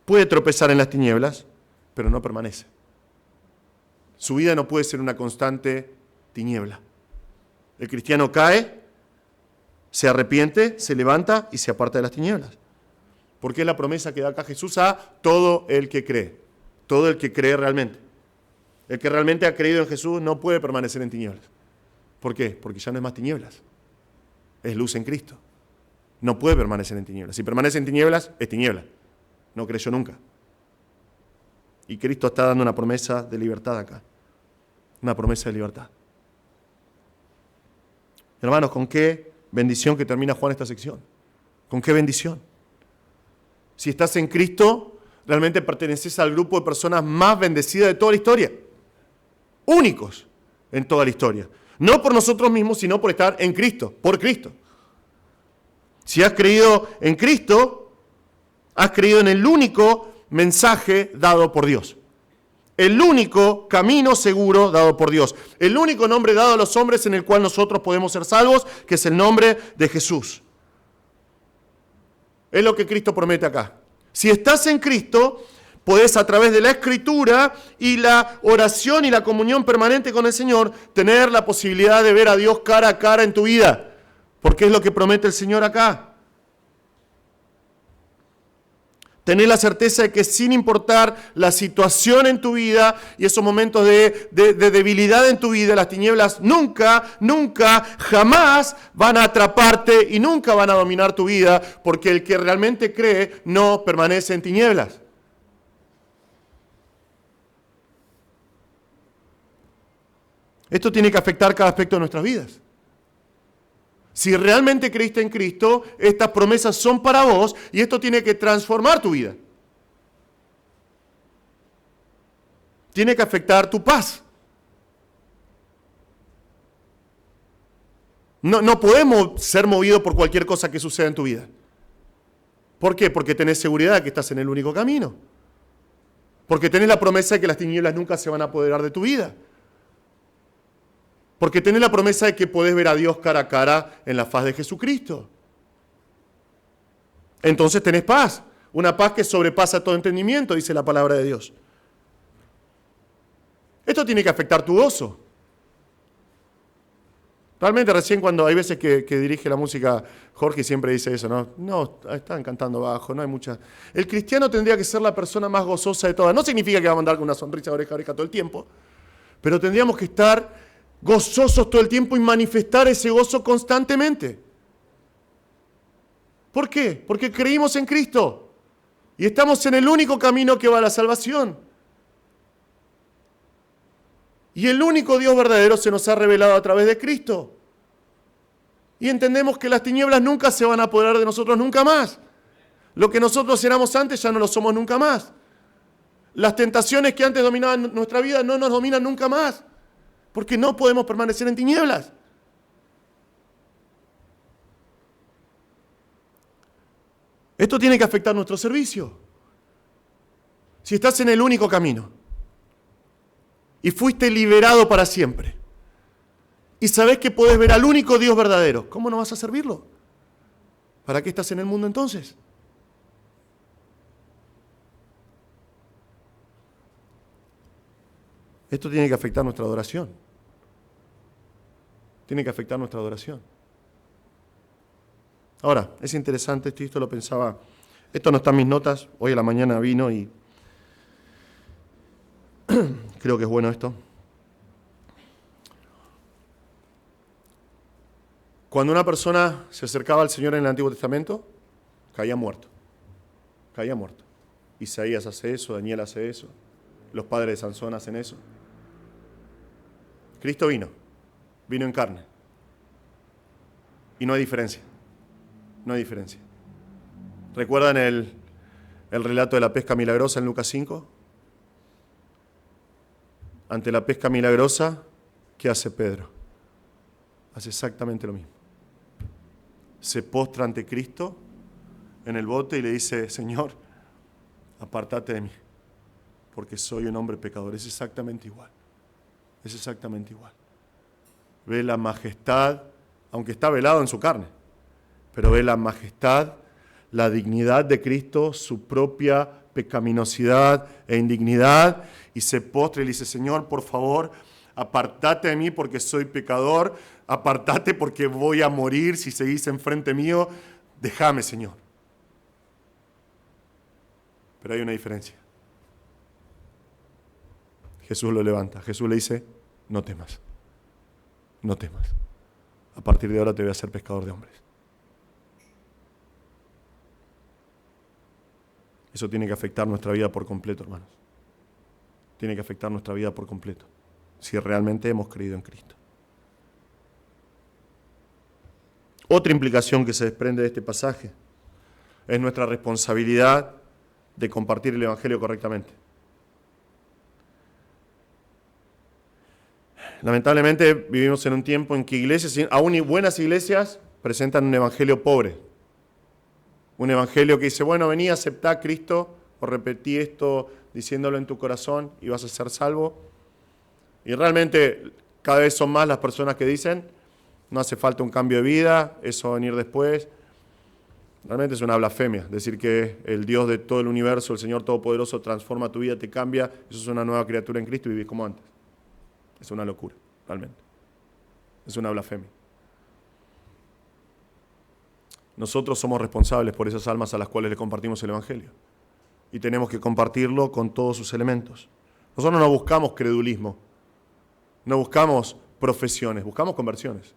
Puede tropezar en las tinieblas, pero no permanece. Su vida no puede ser una constante tiniebla. El cristiano cae, se arrepiente, se levanta y se aparta de las tinieblas. Porque es la promesa que da acá Jesús a todo el que cree. Todo el que cree realmente. El que realmente ha creído en Jesús no puede permanecer en tinieblas. ¿Por qué? Porque ya no es más tinieblas. Es luz en Cristo. No puede permanecer en tinieblas. Si permanece en tinieblas, es tiniebla. No creyó nunca. Y Cristo está dando una promesa de libertad acá. Una promesa de libertad. Hermanos, ¿con qué bendición que termina Juan esta sección? ¿Con qué bendición? Si estás en Cristo, realmente perteneces al grupo de personas más bendecidas de toda la historia. Únicos en toda la historia. No por nosotros mismos, sino por estar en Cristo, por Cristo. Si has creído en Cristo, has creído en el único mensaje dado por Dios. El único camino seguro dado por Dios. El único nombre dado a los hombres en el cual nosotros podemos ser salvos, que es el nombre de Jesús. Es lo que Cristo promete acá. Si estás en Cristo, podés a través de la Escritura y la oración y la comunión permanente con el Señor, tener la posibilidad de ver a Dios cara a cara en tu vida. Porque es lo que promete el Señor acá. Tener la certeza de que sin importar la situación en tu vida y esos momentos de debilidad en tu vida, las tinieblas nunca, jamás van a atraparte y nunca van a dominar tu vida, porque el que realmente cree no permanece en tinieblas. Esto tiene que afectar cada aspecto de nuestras vidas. Si realmente creíste en Cristo, estas promesas son para vos y esto tiene que transformar tu vida. Tiene que afectar tu paz. No podemos ser movidos por cualquier cosa que suceda en tu vida. ¿Por qué? Porque tenés seguridad de que estás en el único camino. Porque tenés la promesa de que las tinieblas nunca se van a apoderar de tu vida. Porque tenés la promesa de que podés ver a Dios cara a cara en la faz de Jesucristo. Entonces tenés paz. Una paz que sobrepasa todo entendimiento, dice la palabra de Dios. Esto tiene que afectar tu gozo. Realmente recién cuando hay veces que dirige la música, Jorge siempre dice eso, ¿no? No, están cantando bajo, no hay mucha... El cristiano tendría que ser la persona más gozosa de todas. No significa que va a andar con una sonrisa de oreja a oreja todo el tiempo, pero tendríamos que estar gozosos todo el tiempo y manifestar ese gozo constantemente. ¿Por qué? Porque creímos en Cristo y estamos en el único camino que va a la salvación. Y el único Dios verdadero se nos ha revelado a través de Cristo. Y entendemos que las tinieblas nunca se van a apoderar de nosotros, nunca más. Lo que nosotros éramos antes ya no lo somos nunca más. Las tentaciones que antes dominaban nuestra vida no nos dominan nunca más. Porque no podemos permanecer en tinieblas. Esto tiene que afectar nuestro servicio. Si estás en el único camino y fuiste liberado para siempre y sabés que podés ver al único Dios verdadero, ¿cómo no vas a servirlo? ¿Para qué estás en el mundo entonces? Esto tiene que afectar nuestra adoración. Tiene que afectar nuestra adoración. Ahora, es interesante, esto lo pensaba, esto no está en mis notas, hoy a la mañana vino y creo que es bueno esto. Cuando una persona se acercaba al Señor en el Antiguo Testamento, caía muerto. Caía muerto. Isaías hace eso, Daniel hace eso, los padres de Sansón hacen eso. Cristo vino en carne. Y no hay diferencia. No hay diferencia. ¿Recuerdan el relato de la pesca milagrosa en Lucas 5? Ante la pesca milagrosa, ¿qué hace Pedro? Hace exactamente lo mismo. Se postra ante Cristo en el bote y le dice, Señor, apártate de mí, porque soy un hombre pecador. Es exactamente igual. Es exactamente igual. Ve la majestad, aunque está velado en su carne, pero ve la majestad, la dignidad de Cristo, su propia pecaminosidad e indignidad, y se postra y le dice, Señor, por favor, apartate de mí porque soy pecador, apartate porque voy a morir si seguís enfrente mío, déjame, Señor. Pero hay una diferencia. Jesús lo levanta, Jesús le dice, no temas, no temas. A partir de ahora te voy a hacer pescador de hombres. Eso tiene que afectar nuestra vida por completo, hermanos. Tiene que afectar nuestra vida por completo, si realmente hemos creído en Cristo. Otra implicación que se desprende de este pasaje es nuestra responsabilidad de compartir el Evangelio correctamente. Lamentablemente vivimos en un tiempo en que iglesias, aún y buenas iglesias, presentan un evangelio pobre. Un evangelio que dice, bueno, vení, aceptá a Cristo, o repetí esto diciéndolo en tu corazón y vas a ser salvo. Y realmente cada vez son más las personas que dicen, no hace falta un cambio de vida, eso va a venir después. Realmente es una blasfemia, decir que el Dios de todo el universo, el Señor Todopoderoso, transforma tu vida, te cambia, eso es una nueva criatura en Cristo y vivís como antes. Es una locura, realmente. Es una blasfemia. Nosotros somos responsables por esas almas a las cuales le compartimos el Evangelio. Y tenemos que compartirlo con todos sus elementos. Nosotros no buscamos credulismo, no buscamos profesiones, buscamos conversiones.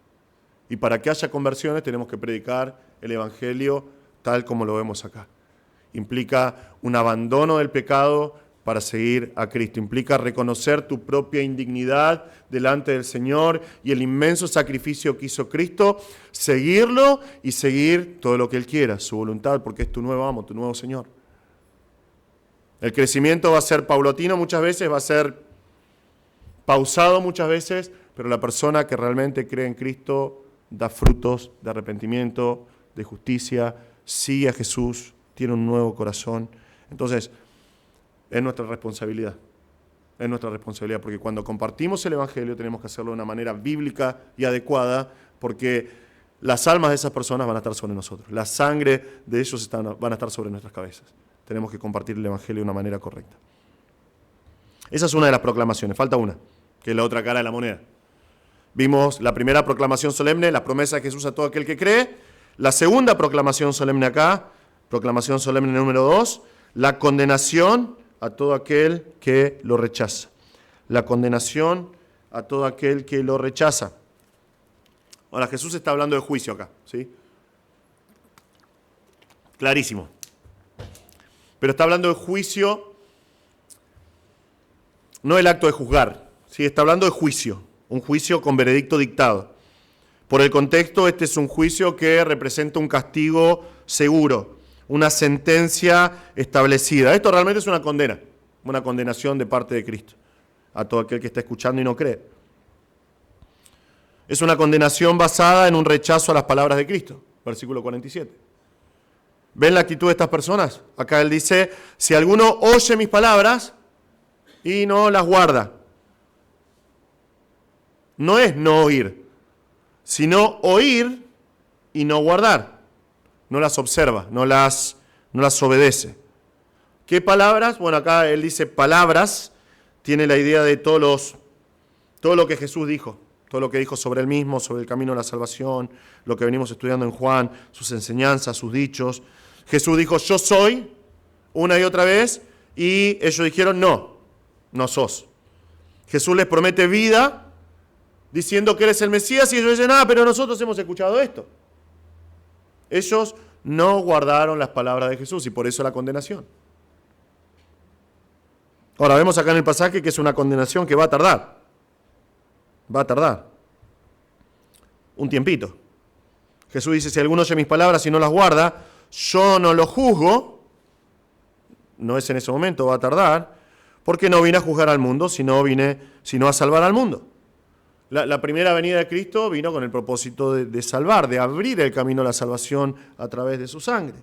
Y para que haya conversiones tenemos que predicar el Evangelio tal como lo vemos acá. Implica un abandono del pecado para seguir a Cristo. Implica reconocer tu propia indignidad delante del Señor y el inmenso sacrificio que hizo Cristo, seguirlo y seguir todo lo que Él quiera, su voluntad, porque es tu nuevo amo, tu nuevo Señor. El crecimiento va a ser paulatino muchas veces, va a ser pausado muchas veces, pero la persona que realmente cree en Cristo da frutos de arrepentimiento, de justicia, sigue a Jesús, tiene un nuevo corazón. Entonces, es nuestra responsabilidad, porque cuando compartimos el Evangelio tenemos que hacerlo de una manera bíblica y adecuada, porque las almas de esas personas van a estar sobre nosotros, la sangre de ellos van a estar sobre nuestras cabezas. tenemos que compartir el Evangelio de una manera correcta. Esa es una de las proclamaciones, falta una, que es la otra cara de la moneda. Vimos la primera proclamación solemne, la promesa de Jesús a todo aquel que cree. La segunda proclamación solemne acá, proclamación solemne número 2, la condenación a todo aquel que lo rechaza. La condenación a todo aquel que lo rechaza. Ahora, Jesús está hablando de juicio acá, ¿sí? Clarísimo. Pero está hablando de juicio, no el acto de juzgar, ¿sí? Está hablando de juicio, un juicio con veredicto dictado. Por el contexto, este es un juicio que representa un castigo seguro, una sentencia establecida. Esto realmente es una condena, una condenación de parte de Cristo a todo aquel que está escuchando y no cree. Es una condenación basada en un rechazo a las palabras de Cristo, versículo 47. ¿Ven la actitud de estas personas? Acá él dice, si alguno oye mis palabras y no las guarda. No es no oír, sino oír y no guardar. No las observa, no las obedece. ¿Qué palabras? Bueno, acá él dice palabras, tiene la idea de todo lo que Jesús dijo, todo lo que dijo sobre él mismo, sobre el camino de la salvación, lo que venimos estudiando en Juan, sus enseñanzas, sus dichos. Jesús dijo, yo soy, una y otra vez, y ellos dijeron, no sos. Jesús les promete vida, diciendo que Él es el Mesías, y ellos dicen, pero nosotros hemos escuchado esto. Ellos no guardaron las palabras de Jesús, y por eso la condenación. Ahora, vemos acá en el pasaje que es una condenación que va a tardar. Va a tardar. Un tiempito. Jesús dice, si alguno oye mis palabras y no las guarda, yo no lo juzgo. No es en ese momento, va a tardar, porque no vine a juzgar al mundo, sino a salvar al mundo. La primera venida de Cristo vino con el propósito de salvar, de abrir el camino a la salvación a través de su sangre.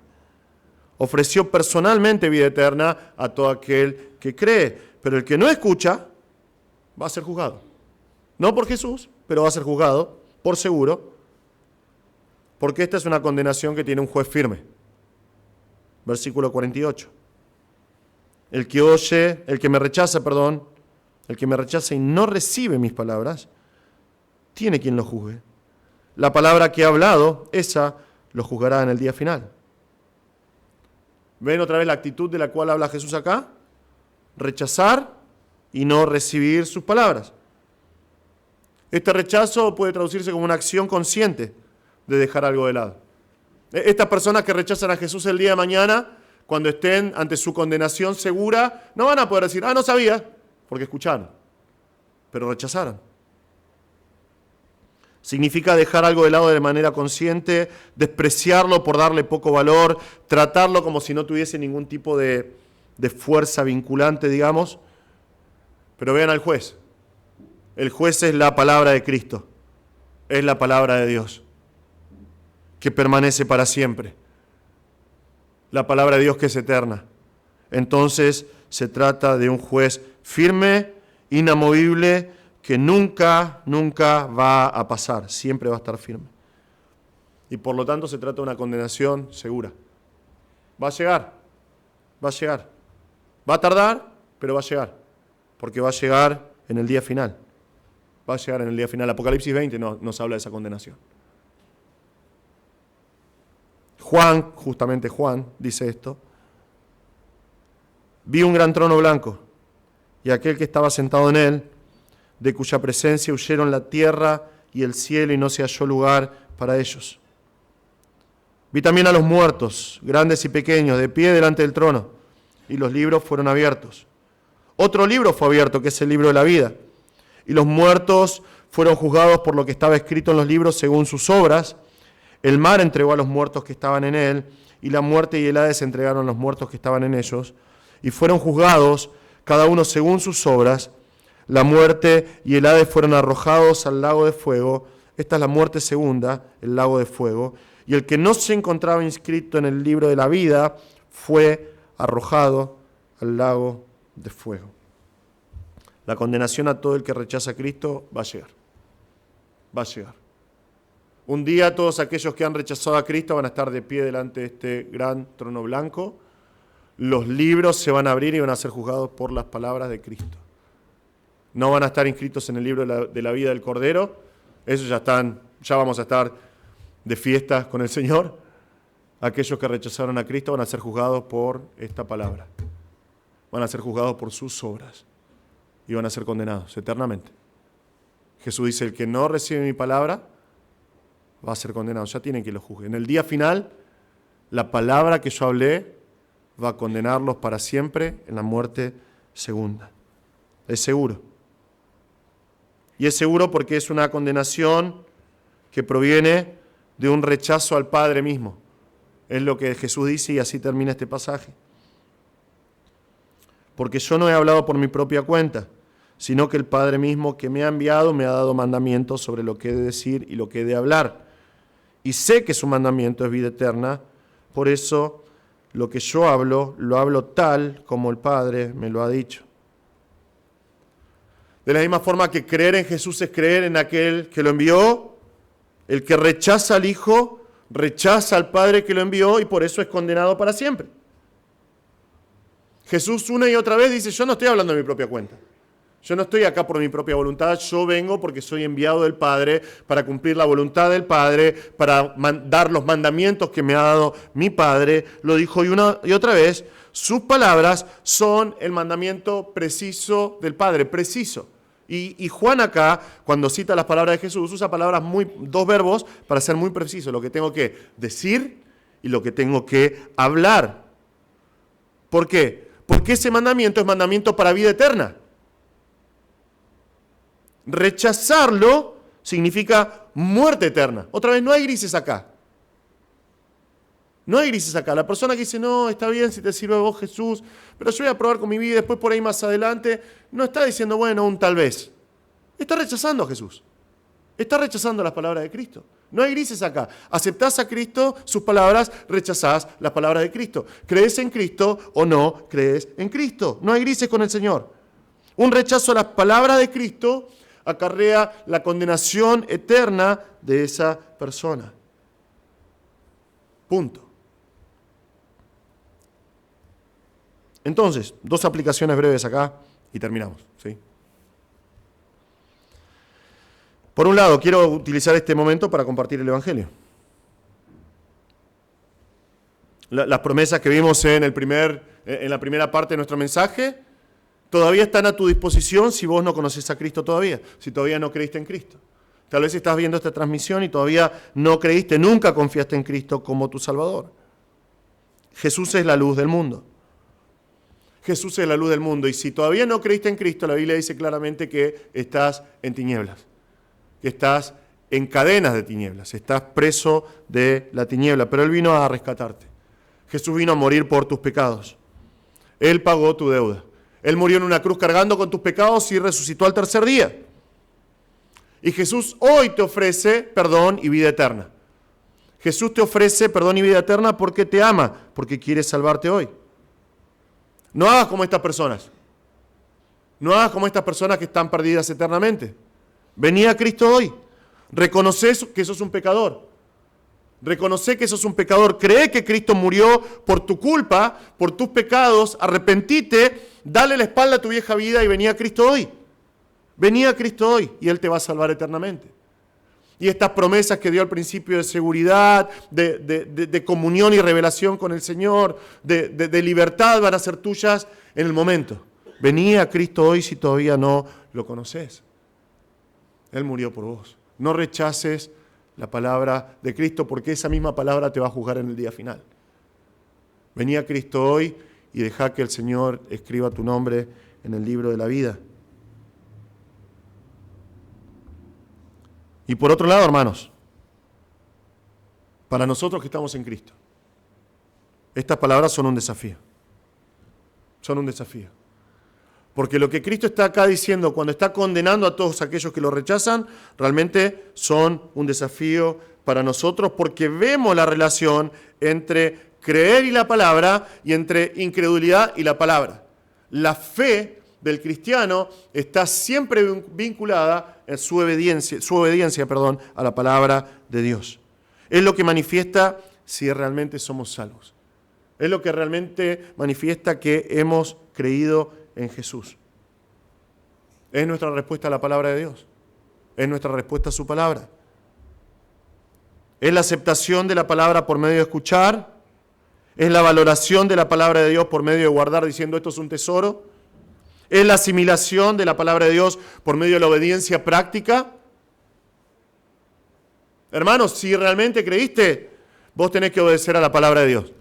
Ofreció personalmente vida eterna a todo aquel que cree, pero el que no escucha va a ser juzgado. No por Jesús, pero va a ser juzgado, por seguro, porque esta es una condenación que tiene un juez firme. Versículo 48. El que me rechaza y no recibe mis palabras, tiene quien lo juzgue. La palabra que ha hablado, esa lo juzgará en el día final. ¿Ven otra vez la actitud de la cual habla Jesús acá? Rechazar y no recibir sus palabras. Este rechazo puede traducirse como una acción consciente de dejar algo de lado. Estas personas que rechazan a Jesús el día de mañana, cuando estén ante su condenación segura, no van a poder decir, no sabía, porque escucharon, pero rechazaron. Significa dejar algo de lado de manera consciente, despreciarlo por darle poco valor, tratarlo como si no tuviese ningún tipo de fuerza vinculante, digamos. Pero vean al juez. El juez es la palabra de Cristo, es la palabra de Dios, que permanece para siempre. La palabra de Dios que es eterna. Entonces se trata de un juez firme, inamovible, que nunca va a pasar, siempre va a estar firme. Y por lo tanto se trata de una condenación segura. Va a llegar. Va a tardar, pero va a llegar, porque va a llegar en el día final. Va a llegar en el día final. Apocalipsis 20 nos habla de esa condenación. Justamente Juan, dice esto. Vi un gran trono blanco y aquel que estaba sentado en él, de cuya presencia huyeron la tierra y el cielo y no se halló lugar para ellos. Vi también a los muertos, grandes y pequeños, de pie delante del trono, y los libros fueron abiertos. Otro libro fue abierto, que es el libro de la vida, y los muertos fueron juzgados por lo que estaba escrito en los libros según sus obras. El mar entregó a los muertos que estaban en él, y la muerte y el Hades entregaron a los muertos que estaban en ellos, y fueron juzgados cada uno según sus obras. La muerte y el Hades fueron arrojados al lago de fuego. Esta es la muerte segunda, el lago de fuego. Y el que no se encontraba inscrito en el libro de la vida fue arrojado al lago de fuego. La condenación a todo el que rechaza a Cristo va a llegar. Va a llegar. Un día todos aquellos que han rechazado a Cristo van a estar de pie delante de este gran trono blanco. los libros se van a abrir y van a ser juzgados por las palabras de Cristo. No van a estar inscritos en el libro de la vida del Cordero. Esos ya vamos a estar de fiesta con el Señor. Aquellos que rechazaron a Cristo van a ser juzgados por esta palabra. Van a ser juzgados por sus obras y van a ser condenados eternamente. Jesús dice, el que no recibe mi palabra va a ser condenado. Ya tienen que lo juzguen. En el día final, la palabra que yo hablé va a condenarlos para siempre en la muerte segunda. Es seguro. Y es seguro porque es una condenación que proviene de un rechazo al Padre mismo. Es lo que Jesús dice y así termina este pasaje. Porque yo no he hablado por mi propia cuenta, sino que el Padre mismo que me ha enviado me ha dado mandamientos sobre lo que he de decir y lo que he de hablar. Y sé que su mandamiento es vida eterna, por eso lo que yo hablo, lo hablo tal como el Padre me lo ha dicho. De la misma forma que creer en Jesús es creer en aquel que lo envió, el que rechaza al Hijo, rechaza al Padre que lo envió y por eso es condenado para siempre. Jesús una y otra vez dice, yo no estoy hablando de mi propia cuenta. Yo no estoy acá por mi propia voluntad, yo vengo porque soy enviado del Padre para cumplir la voluntad del Padre, para dar los mandamientos que me ha dado mi Padre. Lo dijo y una y otra vez, sus palabras son el mandamiento preciso del Padre, preciso. Y Juan acá, cuando cita las palabras de Jesús, usa dos verbos para ser muy preciso, lo que tengo que decir y lo que tengo que hablar. ¿Por qué? Porque ese mandamiento es mandamiento para vida eterna. Rechazarlo significa muerte eterna. Otra vez, no hay grises acá. No hay grises acá. La persona que dice, no, está bien si te sirve a vos Jesús, pero yo voy a probar con mi vida y después por ahí más adelante, no está diciendo, bueno, un tal vez. Está rechazando a Jesús. Está rechazando las palabras de Cristo. No hay grises acá. Aceptás a Cristo, sus palabras, rechazás las palabras de Cristo. ¿Crees en Cristo o no crees en Cristo? No hay grises con el Señor. Un rechazo a las palabras de Cristo acarrea la condenación eterna de esa persona. Punto. Entonces, dos aplicaciones breves acá y terminamos, ¿sí? Por un lado, quiero utilizar este momento para compartir el Evangelio. Las promesas que vimos en la primera parte de nuestro mensaje todavía están a tu disposición si vos no conoces a Cristo todavía, si todavía no creíste en Cristo. Tal vez estás viendo esta transmisión y todavía no creíste, nunca confiaste en Cristo como tu Salvador. Jesús es la luz del mundo. Jesús es la luz del mundo. Y si todavía no creíste en Cristo, la Biblia dice claramente que estás en tinieblas, que estás en cadenas de tinieblas, estás preso de la tiniebla. Pero Él vino a rescatarte. Jesús vino a morir por tus pecados. Él pagó tu deuda. Él murió en una cruz cargando con tus pecados y resucitó al tercer día. Y Jesús hoy te ofrece perdón y vida eterna. Jesús te ofrece perdón y vida eterna porque te ama, porque quiere salvarte hoy. No hagas como estas personas. No hagas como estas personas que están perdidas eternamente. Vení a Cristo hoy. Reconoce que sos un pecador. Reconoce que sos un pecador. Cree que Cristo murió por tu culpa, por tus pecados. Arrepentite, dale la espalda a tu vieja vida y vení a Cristo hoy. Vení a Cristo hoy y Él te va a salvar eternamente. Y estas promesas que dio al principio de seguridad, de comunión y revelación con el Señor, de libertad, van a ser tuyas en el momento. Vení a Cristo hoy si todavía no lo conoces. Él murió por vos. No rechaces la palabra de Cristo porque esa misma palabra te va a juzgar en el día final. Vení a Cristo hoy y deja que el Señor escriba tu nombre en el libro de la vida. Y por otro lado, hermanos, para nosotros que estamos en Cristo, estas palabras son un desafío. Son un desafío. Porque lo que Cristo está acá diciendo cuando está condenando a todos aquellos que lo rechazan, realmente son un desafío para nosotros porque vemos la relación entre creer y la palabra y entre incredulidad y la palabra. La fe del cristiano está siempre vinculada en su obediencia, a la palabra de Dios. Es lo que manifiesta si realmente somos salvos. Es lo que realmente manifiesta que hemos creído en Jesús. Es nuestra respuesta a la palabra de Dios. Es nuestra respuesta a su palabra. Es la aceptación de la palabra por medio de escuchar. Es la valoración de la palabra de Dios por medio de guardar diciendo esto es un tesoro. Es la asimilación de la palabra de Dios por medio de la obediencia práctica. Hermanos, si realmente creíste, vos tenés que obedecer a la palabra de Dios.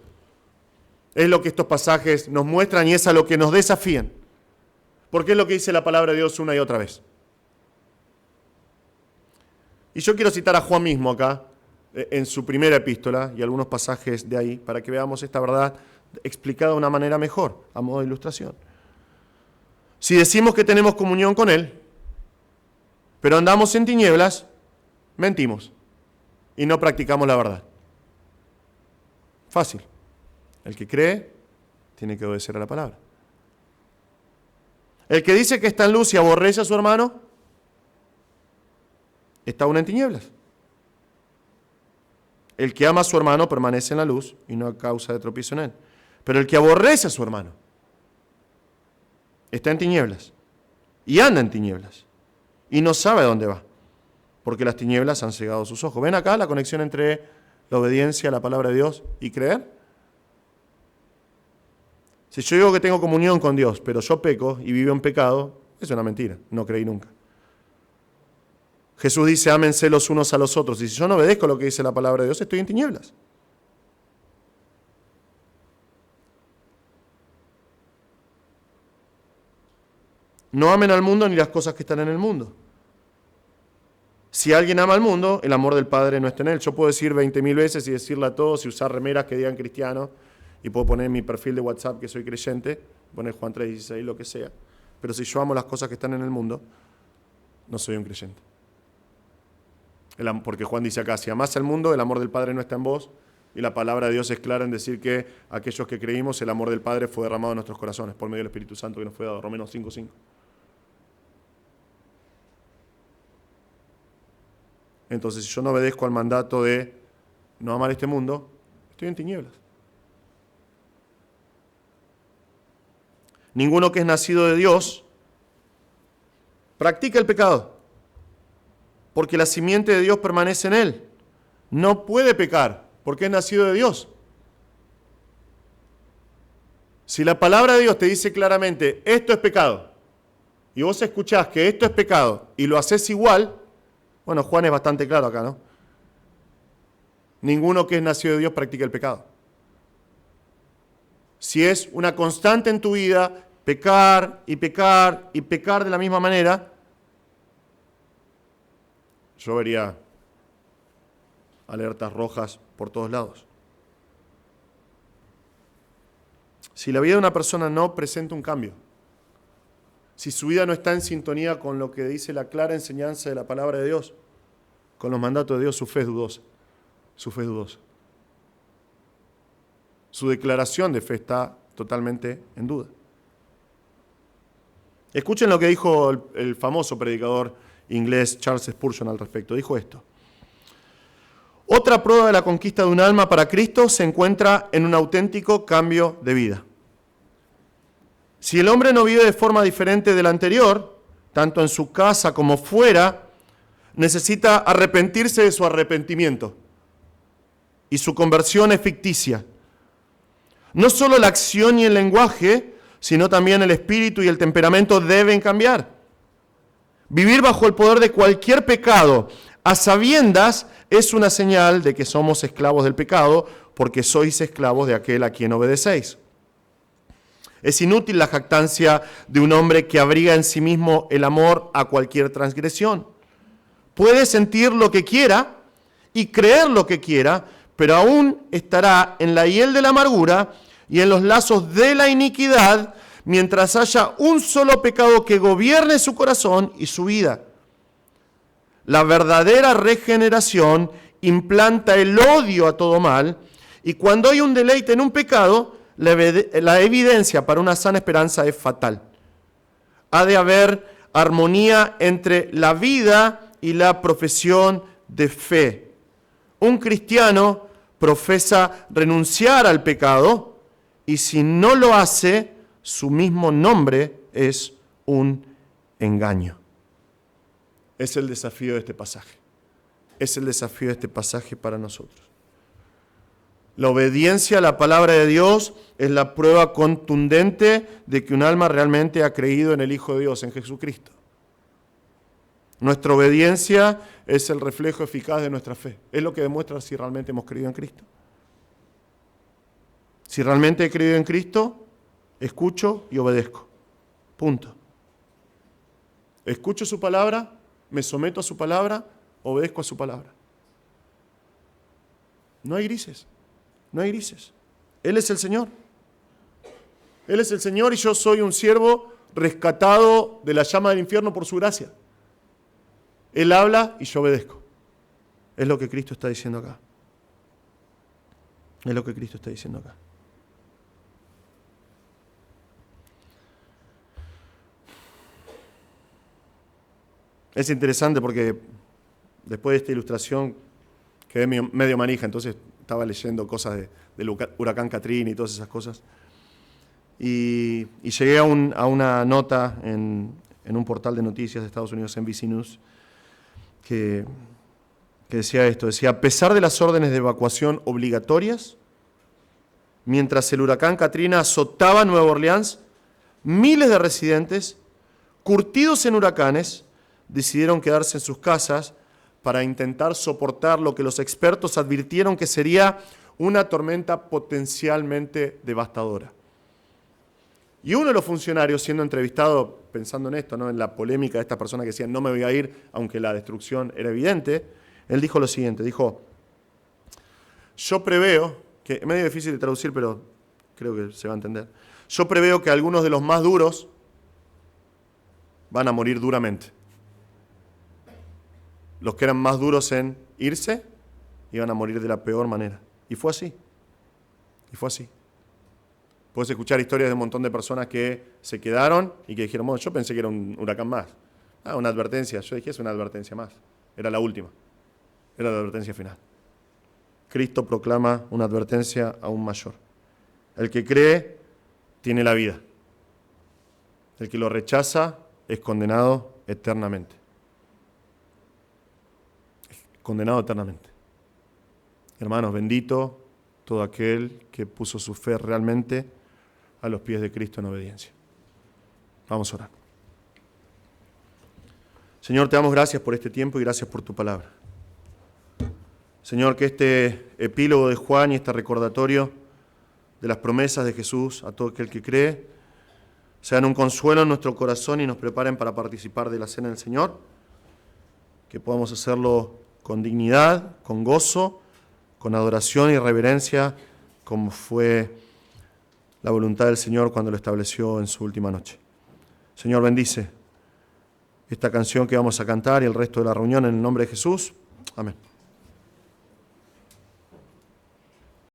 Es lo que estos pasajes nos muestran y es a lo que nos desafían. Porque es lo que dice la palabra de Dios una y otra vez. Y yo quiero citar a Juan mismo acá, en su primera epístola, y algunos pasajes de ahí, para que veamos esta verdad explicada de una manera mejor, a modo de ilustración. Si decimos que tenemos comunión con Él, pero andamos en tinieblas, mentimos y no practicamos la verdad. Fácil. El que cree tiene que obedecer a la palabra. El que dice que está en luz y aborrece a su hermano, está aún en tinieblas. El que ama a su hermano permanece en la luz y no a causa de tropiezo en él. Pero el que aborrece a su hermano está en tinieblas y anda en tinieblas y no sabe a dónde va, porque las tinieblas han cegado sus ojos. ¿Ven acá la conexión entre la obediencia a la palabra de Dios y creer? Si yo digo que tengo comunión con Dios, pero yo peco y vivo en pecado, es una mentira, no creí nunca. Jesús dice, ámense los unos a los otros. Y si yo no obedezco lo que dice la palabra de Dios, estoy en tinieblas. No amen al mundo ni las cosas que están en el mundo. Si alguien ama al mundo, el amor del Padre no está en él. Yo puedo decir 20.000 veces y decirle a todos y usar remeras que digan cristiano y puedo poner en mi perfil de WhatsApp que soy creyente, poner Juan 3:16, lo que sea. Pero si yo amo las cosas que están en el mundo, no soy un creyente. Porque Juan dice acá, si amás al mundo, el amor del Padre no está en vos. Y la palabra de Dios es clara en decir que aquellos que creímos, el amor del Padre fue derramado en nuestros corazones por medio del Espíritu Santo que nos fue dado. Romanos 5:5. Entonces, si yo no obedezco al mandato de no amar este mundo, estoy en tinieblas. Ninguno que es nacido de Dios practica el pecado, porque la simiente de Dios permanece en él. No puede pecar, porque es nacido de Dios. Si la palabra de Dios te dice claramente, esto es pecado, y vos escuchás que esto es pecado, y lo haces igual, bueno, Juan es bastante claro acá, ¿no? Ninguno que es nacido de Dios practica el pecado. Si es una constante en tu vida, pecar y pecar y pecar de la misma manera, yo vería alertas rojas por todos lados. Si la vida de una persona no presenta un cambio, si su vida no está en sintonía con lo que dice la clara enseñanza de la palabra de Dios, con los mandatos de Dios, su fe es dudosa. Su fe es dudosa. Su declaración de fe está totalmente en duda. Escuchen lo que dijo el famoso predicador inglés Charles Spurgeon al respecto. Dijo esto: otra prueba de la conquista de un alma para Cristo se encuentra en un auténtico cambio de vida. Si el hombre no vive de forma diferente de la anterior, tanto en su casa como fuera, necesita arrepentirse de su arrepentimiento. Y su conversión es ficticia. No solo la acción y el lenguaje, sino también el espíritu y el temperamento deben cambiar. Vivir bajo el poder de cualquier pecado a sabiendas es una señal de que somos esclavos del pecado, porque sois esclavos de aquel a quien obedecéis. Es inútil la jactancia de un hombre que abriga en sí mismo el amor a cualquier transgresión. Puede sentir lo que quiera y creer lo que quiera, pero aún estará en la hiel de la amargura y en los lazos de la iniquidad, mientras haya un solo pecado que gobierne su corazón y su vida. La verdadera regeneración implanta el odio a todo mal, y cuando hay un deleite en un pecado, la evidencia para una sana esperanza es fatal. Ha de haber armonía entre la vida y la profesión de fe. Un cristiano profesa renunciar al pecado, y si no lo hace, su mismo nombre es un engaño. Es el desafío de este pasaje. Es el desafío de este pasaje para nosotros. La obediencia a la palabra de Dios es la prueba contundente de que un alma realmente ha creído en el Hijo de Dios, en Jesucristo. Nuestra obediencia es el reflejo eficaz de nuestra fe. Es lo que demuestra si realmente hemos creído en Cristo. Si realmente he creído en Cristo, escucho y obedezco. Punto. Escucho su palabra, me someto a su palabra, obedezco a su palabra. No hay grises. No hay grises. Él es el Señor. Él es el Señor y yo soy un siervo rescatado de la llama del infierno por su gracia. Él habla y yo obedezco. Es lo que Cristo está diciendo acá. Es lo que Cristo está diciendo acá. Es interesante porque después de esta ilustración quedé medio manija, entonces estaba leyendo cosas del huracán Katrina y todas esas cosas. Y llegué a una nota en un portal de noticias de Estados Unidos, NBC News, que decía esto, decía, a pesar de las órdenes de evacuación obligatorias, mientras el huracán Katrina azotaba Nueva Orleans, miles de residentes, curtidos en huracanes, decidieron quedarse en sus casas para intentar soportar lo que los expertos advirtieron que sería una tormenta potencialmente devastadora. Y uno de los funcionarios, siendo entrevistado, pensando en esto, ¿no?, en la polémica de estas personas que decían no me voy a ir, aunque la destrucción era evidente, él dijo lo siguiente, dijo, yo preveo, que es medio difícil de traducir, pero creo que se va a entender, yo preveo que algunos de los más duros van a morir duramente. Los que eran más duros en irse iban a morir de la peor manera. Y fue así. Y fue así. Puedes escuchar historias de un montón de personas que se quedaron y que dijeron, bueno, yo pensé que era un huracán más. Una advertencia. Yo dije, es una advertencia más. Era la última. Era la advertencia final. Cristo proclama una advertencia aún mayor. El que cree tiene la vida. El que lo rechaza es condenado eternamente. Condenado eternamente. Hermanos, bendito todo aquel que puso su fe realmente a los pies de Cristo en obediencia. Vamos a orar. Señor, te damos gracias por este tiempo y gracias por tu palabra. Señor, que este epílogo de Juan y este recordatorio de las promesas de Jesús a todo aquel que cree sean un consuelo en nuestro corazón y nos preparen para participar de la cena del Señor, que podamos hacerlo con dignidad, con gozo, con adoración y reverencia, como fue la voluntad del Señor cuando lo estableció en su última noche. Señor, bendice esta canción que vamos a cantar y el resto de la reunión en el nombre de Jesús. Amén.